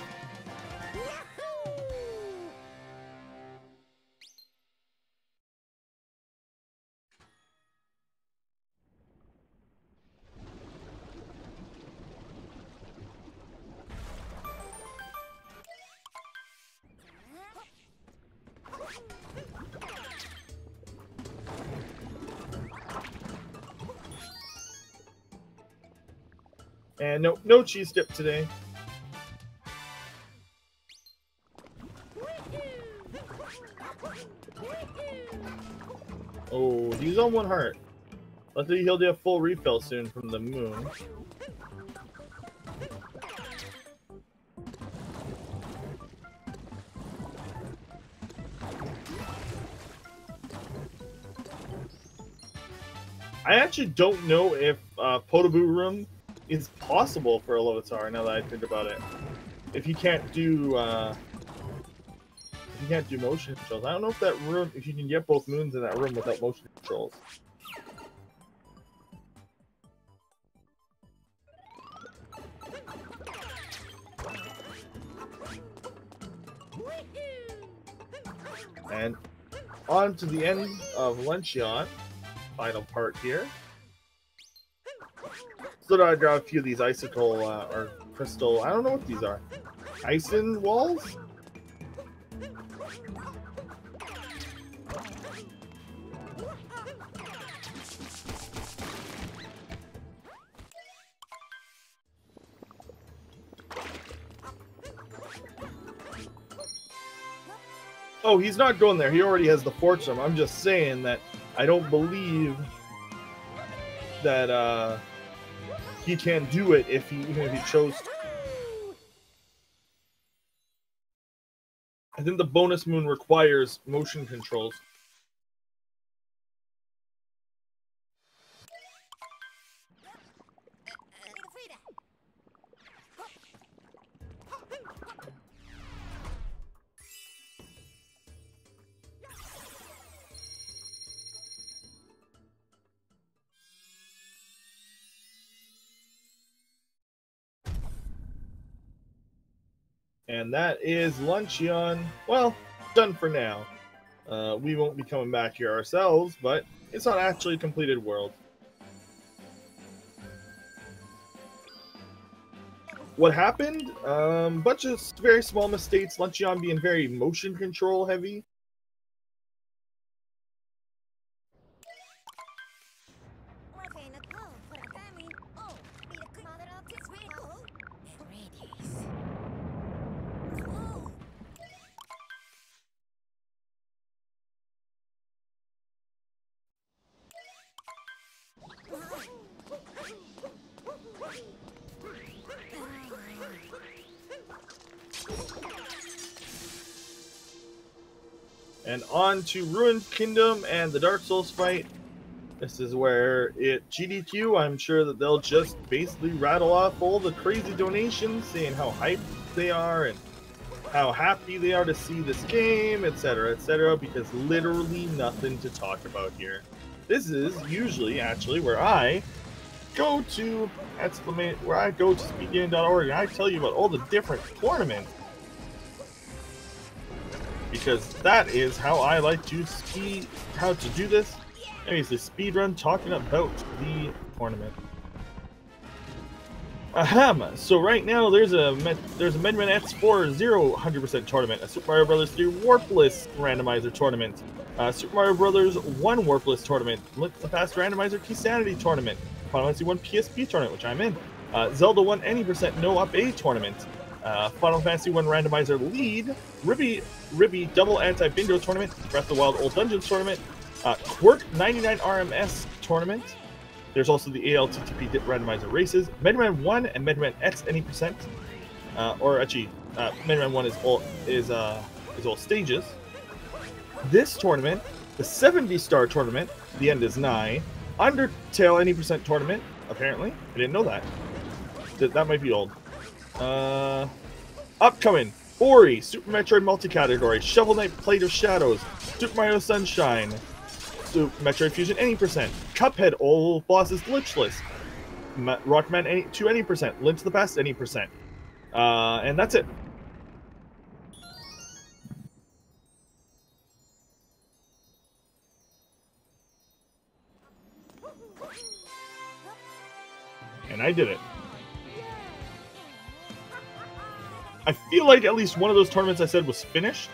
And no cheese dip today. Oh, he's on 1 heart. Luckily he'll do a full refill soon from the moon. I actually don't know if Potable Room is possible for Iluvatar, now that I think about it. If he can't do motion controls. I don't know if that room, if you can get both moons in that room without motion controls. And on to the end of Luncheon, final part here. So I got a few of these icicle or crystal. I don't know what these are. Icing walls? Oh, he's not going there. He already has the fortune. I'm just saying that I don't believe that he can do it even if he chose to. I think the bonus moon requires motion controls. And that is Luncheon. Well, done for now. We won't be coming back here ourselves, but it's not actually a completed world. what happened? Bunch of very small mistakes. Luncheon being very motion control heavy. And on to Ruined Kingdom and the Dark Souls fight. This is where it GDQ. I'm sure that they'll just basically rattle off all the crazy donations, saying how hyped they are and how happy they are to see this game, etc., because literally nothing to talk about here. This is usually actually where I go to speedgaming.org and I tell you about all the different tournaments. Because that is how I like to do this. Anyways, speed run talking about the tournament. Ahem. So right now there's a Mega Man X4 0 100% tournament, a Super Mario Bros. 3 Warpless randomizer tournament, Super Mario Bros. 1 Warpless tournament, Link to the Past randomizer Key Sanity tournament, Final Fantasy 1 PSP tournament, which I'm in, Zelda 1 any percent no up A tournament, Final Fantasy 1 randomizer lead, Ribby double anti-bingo tournament, Breath of the Wild Old Dungeons tournament, Quirk 99 RMS tournament. There's also the ALTTP randomizer races, Mega Man 1 and Mega Man X any percent, or actually, Mega Man 1 is all stages. This tournament, the 70-star tournament, the end is nigh. Undertale any percent tournament, apparently. I didn't know that. That might be old. Upcoming, Ori, Super Metroid multi-category, Shovel Knight Plate of Shadows, Super Mario Sunshine, Super Metroid Fusion any percent, Cuphead all bosses glitchless, Rockman 2 any percent, Link to the Past any percent, and that's it. And I did it. I feel like at least one of those tournaments I said was finished.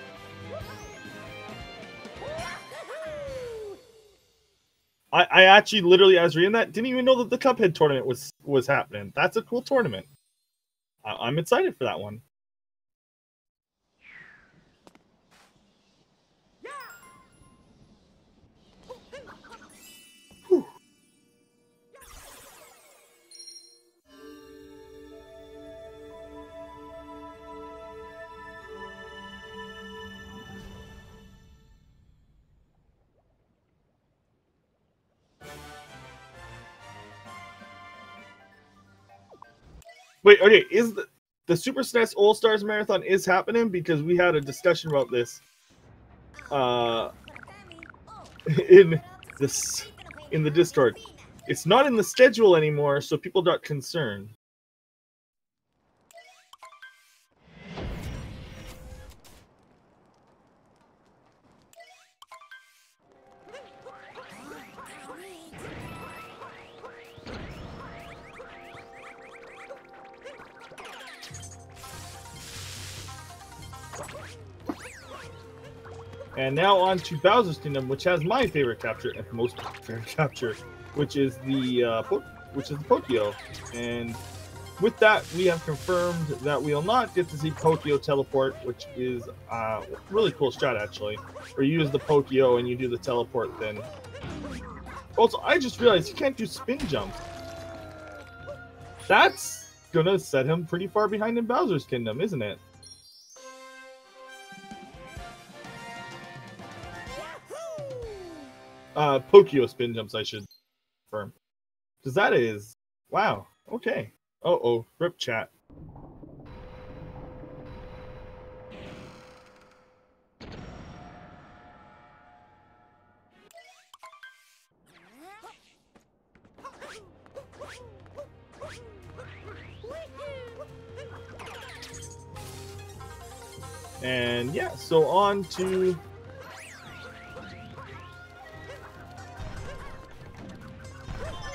I actually literally, as reading that, didn't even know that the Cuphead tournament was happening. That's a cool tournament. I'm excited for that one. Whew. Wait, okay, is the Super SNES All-Stars Marathon is happening? Because we had a discussion about this in the Discord. It's not in the schedule anymore, so people got concerned. And now on to Bowser's Kingdom, which has my favorite capture and most favorite capture, which is the Pokio. And with that, we have confirmed that we'll not get to see Pokio teleport, which is a really cool shot actually, where you use the Pokio and you do the teleport thing. Also, I just realized you can't do spin jumps. That's gonna set him pretty far behind in Bowser's Kingdom, isn't it? Pokio spin jumps, I should confirm. Because that is... Wow. Okay. Uh-oh. Rip chat. And yeah, so on to...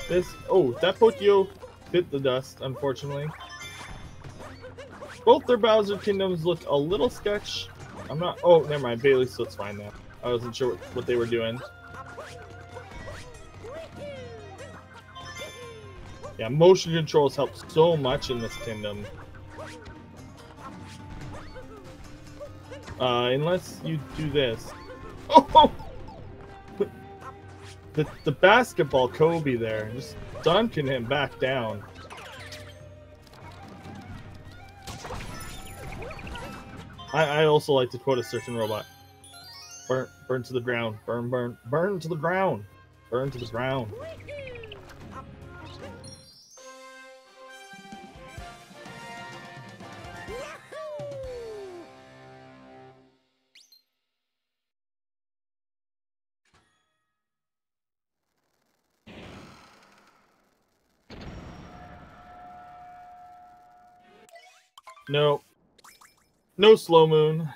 this. Oh, that Pokio bit the dust, unfortunately. Both their Bowser Kingdoms look a little sketch. I'm not. Oh, never mind. Bayleef, so it's fine now. I wasn't sure what they were doing. Yeah, motion controls help so much in this kingdom. Unless you do this. Oh! The basketball Kobe there, just dunking him back down. I also like to quote a certain robot. Burn to the ground. Burn to the ground. Burn to the ground. No. No slow moon.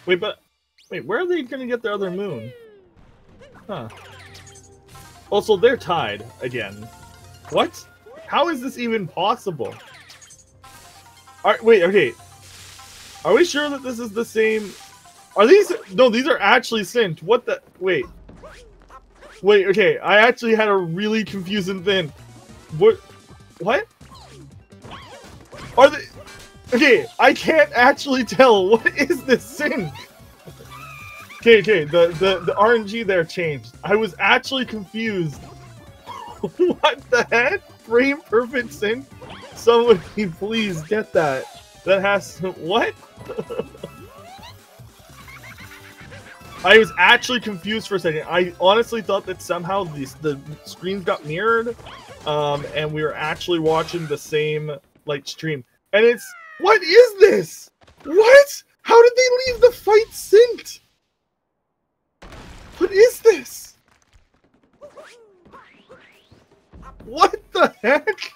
Wait, where are they gonna get their other moon? Huh. Also, they're tied again. What? How is this even possible? Alright, wait, okay. Are we sure that this is the same? Are these? No, these are actually synced. What the? Wait. Wait, okay. I actually had a really confusing thing. What? Are they? Okay, I can't actually tell. What is this sync? Okay. The RNG there changed. I was actually confused. What the heck? Frame perfect sync? Somebody please get that. That has to, what? I was actually confused for a second. I honestly thought that somehow the screens got mirrored, and we were actually watching the same like stream. And it's, what is this? What? How did they leave the fight synced? What is this? What the heck?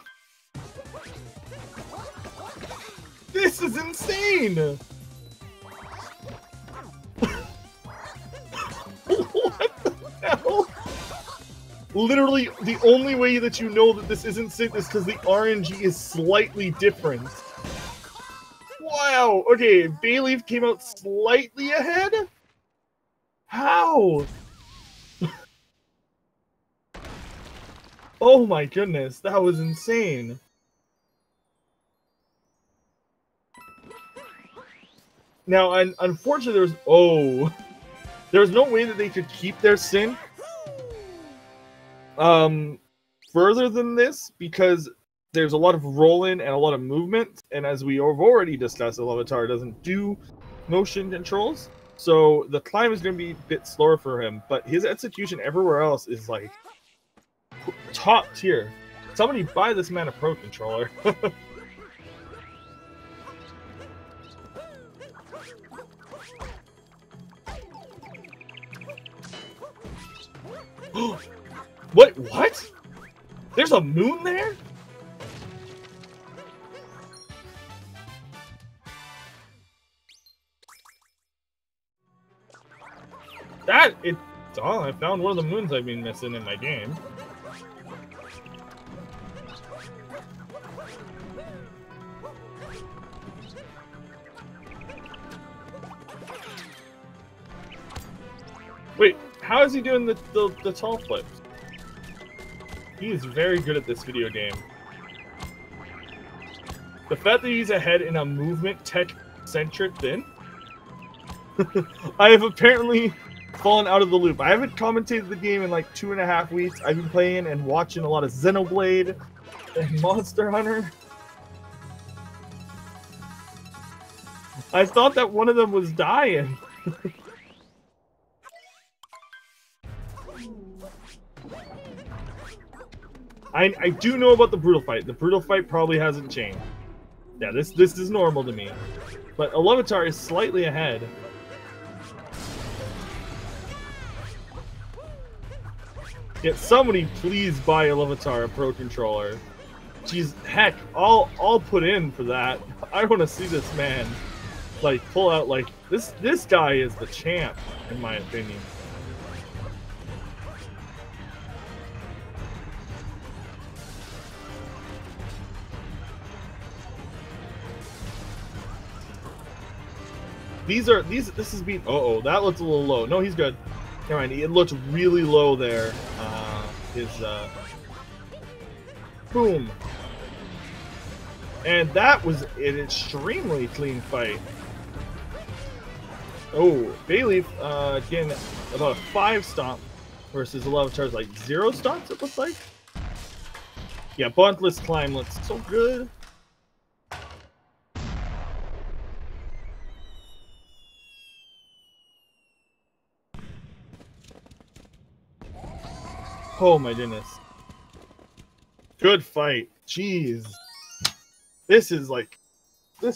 This is insane! What the hell? Literally, the only way that you know that this isn't synced is because the RNG is slightly different. Wow! Okay, Bayleef came out slightly ahead? How? Oh my goodness, that was insane. Now, unfortunately, there's no way that they could keep their sync further than this, because there's a lot of roll-in and a lot of movement, and as we have already discussed, Iluvatar doesn't do motion controls, so the climb is going to be a bit slower for him, but his execution everywhere else is, like, top tier. Somebody buy this man a Pro Controller. What? There's a moon there? Oh, I found one of the moons I've been missing in my game. Wait, how is he doing the tall flips? He is very good at this video game. The fact that he's ahead in a movement tech-centric thing? I have apparently fallen out of the loop. I haven't commentated the game in like 2.5 weeks. I've been playing and watching a lot of Xenoblade and Monster Hunter. I thought that one of them was dying. I do know about the brutal fight. The brutal fight probably hasn't changed. Yeah, this is normal to me. But Iluvatar is slightly ahead. Yet somebody please buy Iluvatar a Pro Controller. Jeez, heck, I'll put in for that. I want to see this man like pull out like this guy is the champ in my opinion. This is being. Oh, that looks a little low. No, he's good. Never mind. It looks really low there. Boom. And that was an extremely clean fight. Oh, Bayleef getting about a 5 stomp versus Iluvatar's like 0 stomps, it looks like. Yeah, buntless climb looks so good. Oh my goodness. Good fight. Jeez. This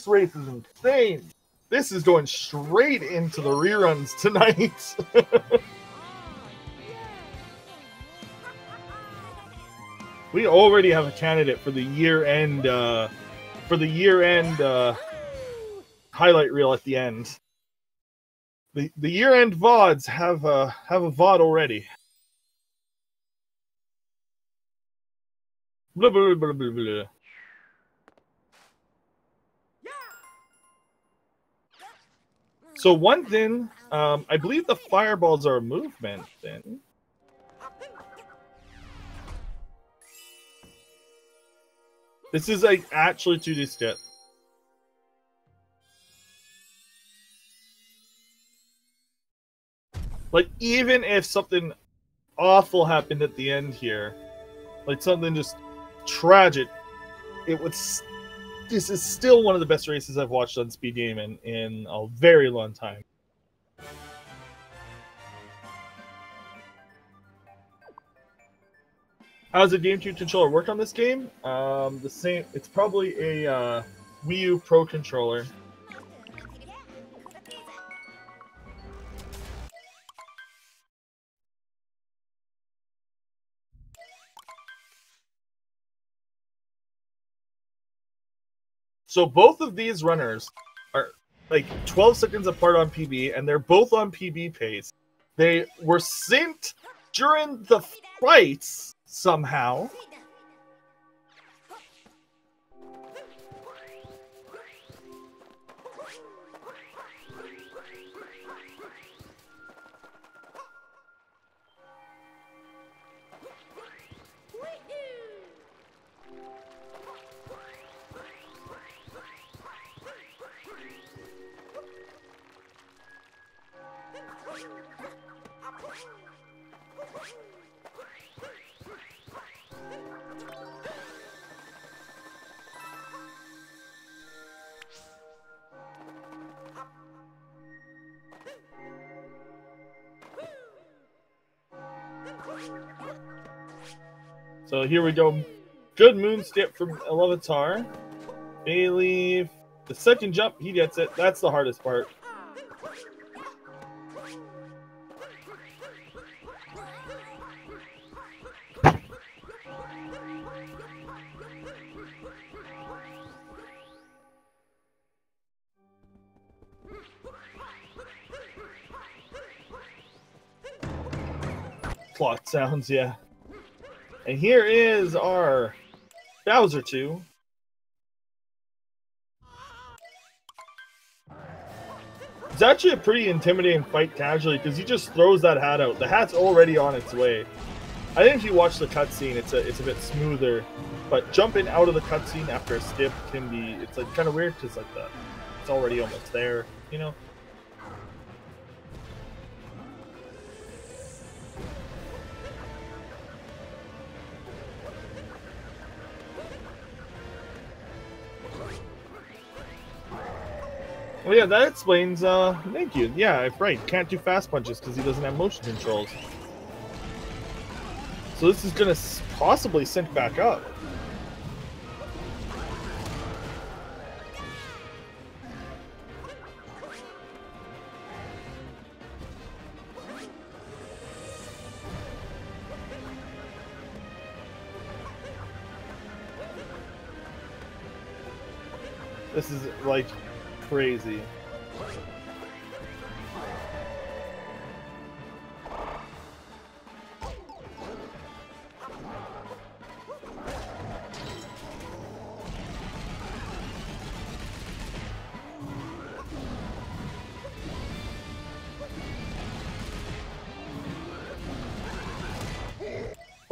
race is insane. This is going straight into the reruns tonight. We already have a candidate for the year-end highlight reel at the end. The year-end VODs have a VOD already. Blah, blah, blah, blah, blah. So one thing, I believe the fireballs are a movement thing. This is like actually 2D skip. Like even if something awful happened at the end here, like something just tragic, it would. This is still one of the best races I've watched on Speed Game in a very long time. How's the GameCube controller work on this game? The same. It's probably a Wii U Pro controller. So both of these runners are like 12 seconds apart on PB, and they're both on PB pace. They were synced during the fights somehow. So here we go. Good moon step from Iluvatar. Bayleef. The second jump, he gets it. That's the hardest part. Clock sounds, yeah. And here is our Bowser 2. It's actually a pretty intimidating fight casually because he just throws that hat out. The hat's already on its way. I think if you watch the cutscene, it's a bit smoother. But jumping out of the cutscene after a skip can be, it's like kind of weird because like it's already almost there, you know? Well, yeah, that explains, thank you. Yeah, right, can't do fast punches because he doesn't have motion controls. So this is going to possibly sync back up. This is, like, crazy.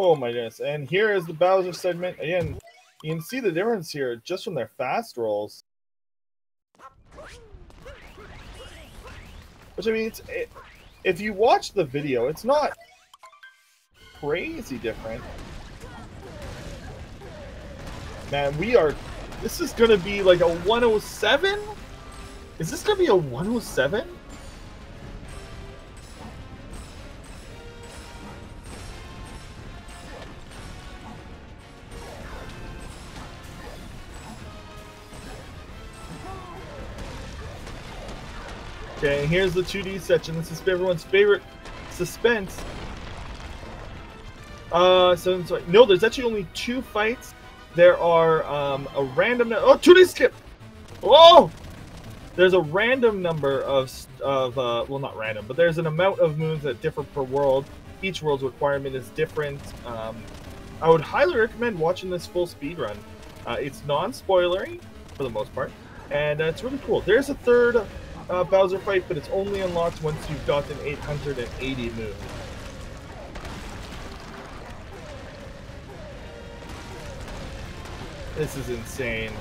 Oh my goodness. And here is the Bowser segment. Again, you can see the difference here just from their fast rolls. Which, I mean, if you watch the video, it's not crazy different. Man, this is going to be like a 107? Is this going to be a 107? Okay, and here's the 2D section. This is everyone's favorite suspense. No, there's actually only 2 fights. There are a random... Oh, 2D skip! Oh! There's a random number of well, not random, but there's an amount of moves that differ per world. Each world's requirement is different. I would highly recommend watching this full speed run. It's non-spoilery, for the most part, and it's really cool. There's a third Bowser fight, but it's only unlocked once you've gotten 880 moves. This is insane.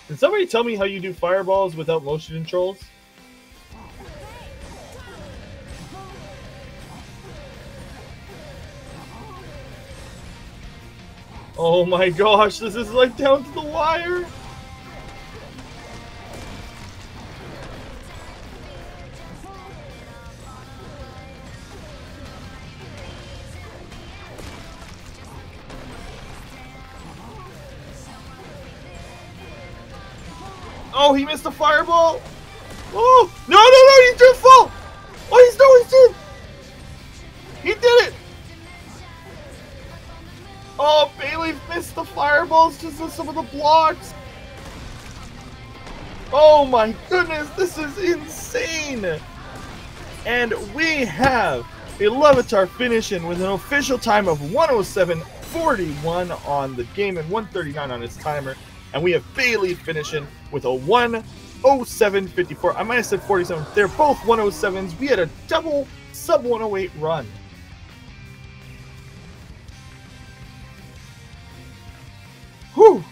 Can somebody tell me how you do fireballs without motion controls? Oh my gosh, this is like down to the wire! Oh, he missed a fireball! Oh! No, he did fall! Oh, he did it! Oh, Bayleef missed the fireballs just on some of the blocks! Oh my goodness, this is insane! And we have Iluvatar finishing with an official time of 107.41 on the game and 139 on his timer. And we have Bayleef finishing with a 107.54. I might have said 47. They're both 107s. We had a double sub 108 run. Whew.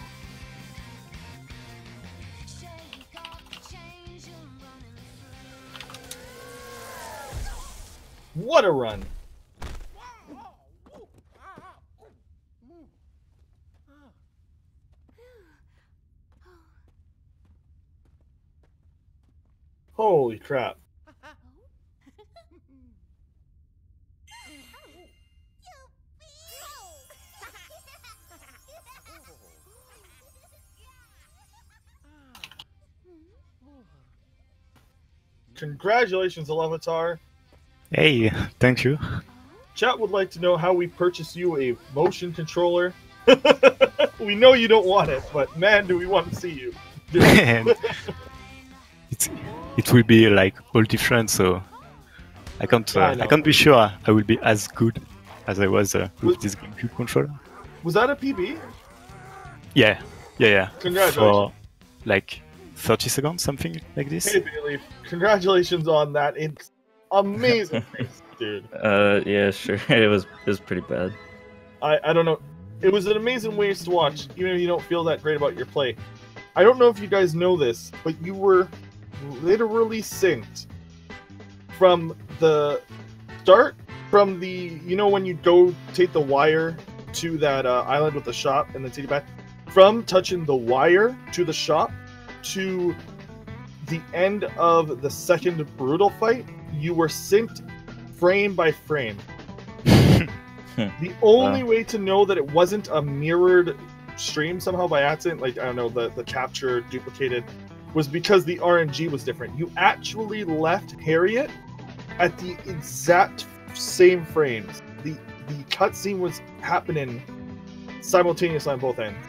What a run. Holy crap. Congratulations, Iluvatar. Hey, thank you. Chat would like to know how we purchase you a motion controller. We know you don't want it, but man, do we want to see you. It will be like all different, so I can't be sure I will be as good as I was with this GameCube controller. Was that a PB? Yeah. Congratulations. For like 30 seconds, something like this. Hey, Bayleef, congratulations on that. It's amazing, dude. Yeah, sure. It was pretty bad. I don't know. It was an amazing race to watch, even if you don't feel that great about your play. I don't know if you guys know this, but you were literally synced from the start, from the, you know, when you go take the wire to that island with the shop and then take it back, from touching the wire to the shop to the end of the second brutal fight, you were synced frame by frame. The only way to know that it wasn't a mirrored stream somehow by accident, like, I don't know, the capture duplicated, was because the RNG was different. You actually left Harriet at the exact same frames. The cutscene was happening simultaneously on both ends.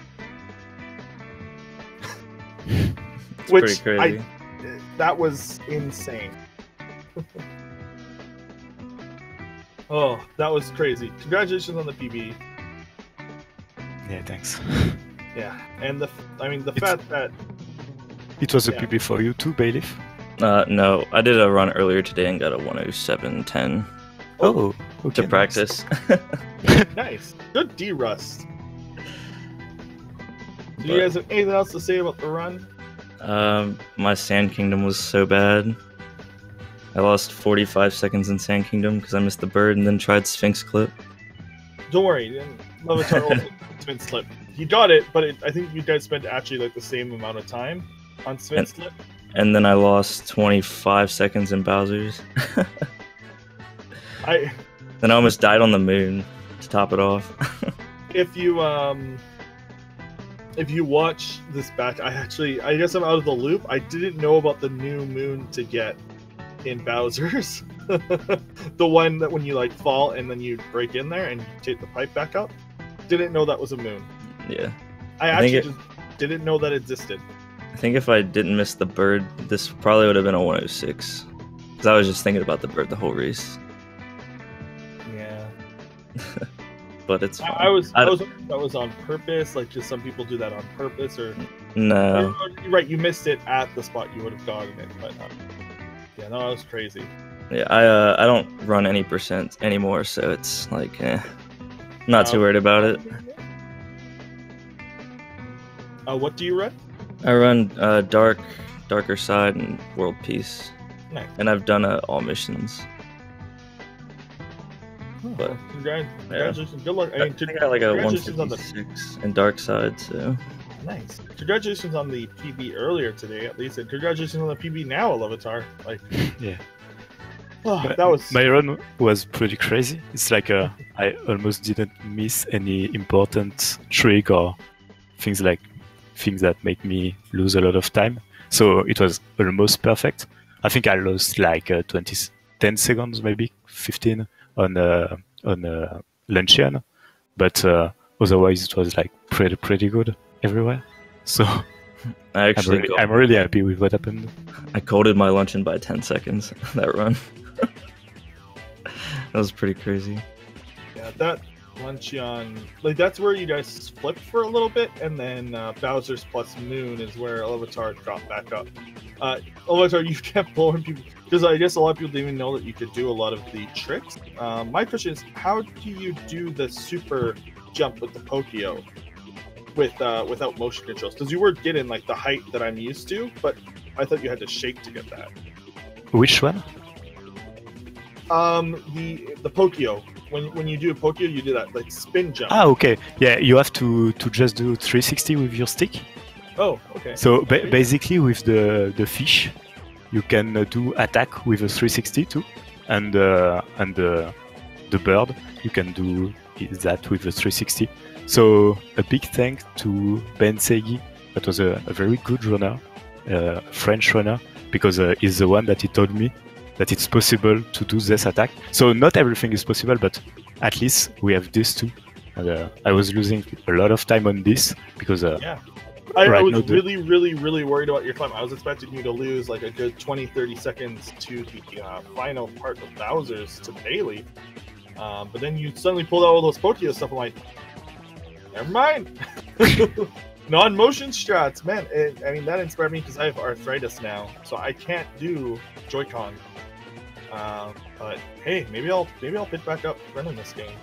Which pretty crazy. That was insane. Oh, that was crazy. Congratulations on the PB. Yeah, thanks. Yeah, and the fact that It was a PB for you too, Bayleef? No, I did a run earlier today and got a 107.10 Oh, okay. to practice. Nice. Good D-Rust. Do you guys have anything else to say about the run? My Sand Kingdom was so bad. I lost 45 seconds in Sand Kingdom because I missed the bird and then tried Sphinx Clip. Don't worry, Iluvatar also Spin Slip. He got it, but I think you guys spent actually like the same amount of time on Spin Slip. And then I lost 25 seconds in Bowser's. Then I almost died on the moon to top it off. If you watch this back, I guess I'm out of the loop. I didn't know about the new moon to get in Bowser's. The one that when you like fall and then you break in there and you take the pipe back up. Didn't know that was a moon. Yeah. I actually just didn't know that existed. I think if I didn't miss the bird, this probably would have been a 106. Because I was just thinking about the bird the whole race. Yeah. But it's fine. I was hoping that was on purpose, like just some people do that on purpose, or no. You're right, you missed it at the spot you would have gotten it, but yeah, no, that was crazy. Yeah, I don't run any percent anymore, so it's like, not too worried about it. What do you run? I run Darker Side, and World Peace. Nice. And I've done all missions. But well, congratulations, good luck. I think I got like a 156 in Dark Side, so nice. Congratulations on the PB earlier today, at least, and congratulations on the PB now, Iluvatar. Like, yeah. Oh, that was my run was pretty crazy. It's like I almost didn't miss any important trick or things that make me lose a lot of time. So it was almost perfect. I think I lost like 10 seconds, maybe 15 on Luncheon, but otherwise it was like pretty good everywhere. So I'm really happy with what happened. I coded my Luncheon by 10 seconds that run. That was pretty crazy. Yeah, that Luncheon, like that's where you guys flipped for a little bit, and then Bowser's plus Moon is where Iluvatar got back up. Iluvatar, you kept blowing people, because I guess a lot of people didn't even know that you could do a lot of the tricks. My question is, how do you do the super jump with the Pokio without motion controls? Because you were getting like the height that I'm used to, but I thought you had to shake to get that. Which one? The Pokio. When you do a Pokio, you do that like spin jump. Ah, okay. Yeah, you have to just do 360 with your stick. Oh, okay. So basically, with the fish, you can do attack with a 360 too, and the bird, you can do that with a 360. So a big thanks to Ben Segi, that was a very good runner, French runner, because he's the one that he told me that it's possible to do this attack. So not everything is possible, but at least we have this too. And, I was losing a lot of time on this because yeah. I was really worried about your climb. I was expecting you to lose like a good 20-30 seconds to the final part of Bowser's to Bayleef. But then you suddenly pulled out all those Pokio stuff. I'm like, never mind. Non-motion strats, man. I mean, that inspired me because I have arthritis now, so I can't do Joy-Con. But hey, maybe I'll pick back up running this game.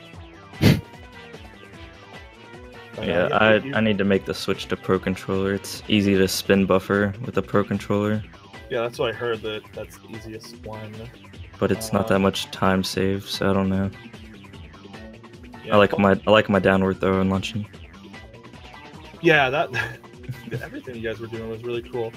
But, yeah, I need to make the switch to Pro Controller. It's easy to spin buffer with the Pro Controller. Yeah, that's what I heard. That's the easiest one. But it's not that much time saved, so I don't know. Yeah, I like my downward throw and launching. Yeah, that everything you guys were doing was really cool.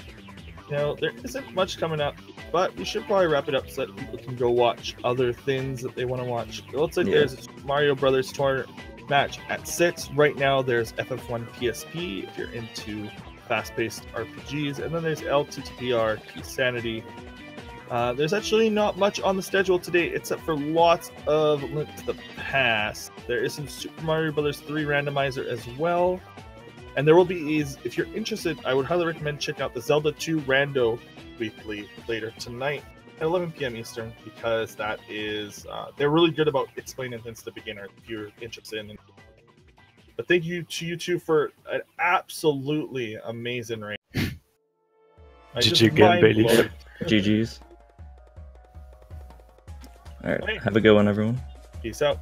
You know, there isn't much coming up, but we should probably wrap it up so that people can go watch other things that they want to watch. It looks like there's a Mario Brothers tournament match at 6. Right now there's FF1 PSP if you're into fast-paced RPGs, and then there's LTTPR Sanity. There's actually not much on the schedule today except for lots of Link to the Past. There is some Super Mario Brothers 3 randomizer as well. And there will be, if you're interested, I would highly recommend checking out the Zelda 2 Rando Weekly later tonight at 11 p.m. Eastern, because that is, they're really good about explaining things to beginners if you're interested in. But thank you to you two for an absolutely amazing race. I just GG again, mind Bayleef. blowed. GG's. Alright, Hey. have a good one, everyone. Peace out.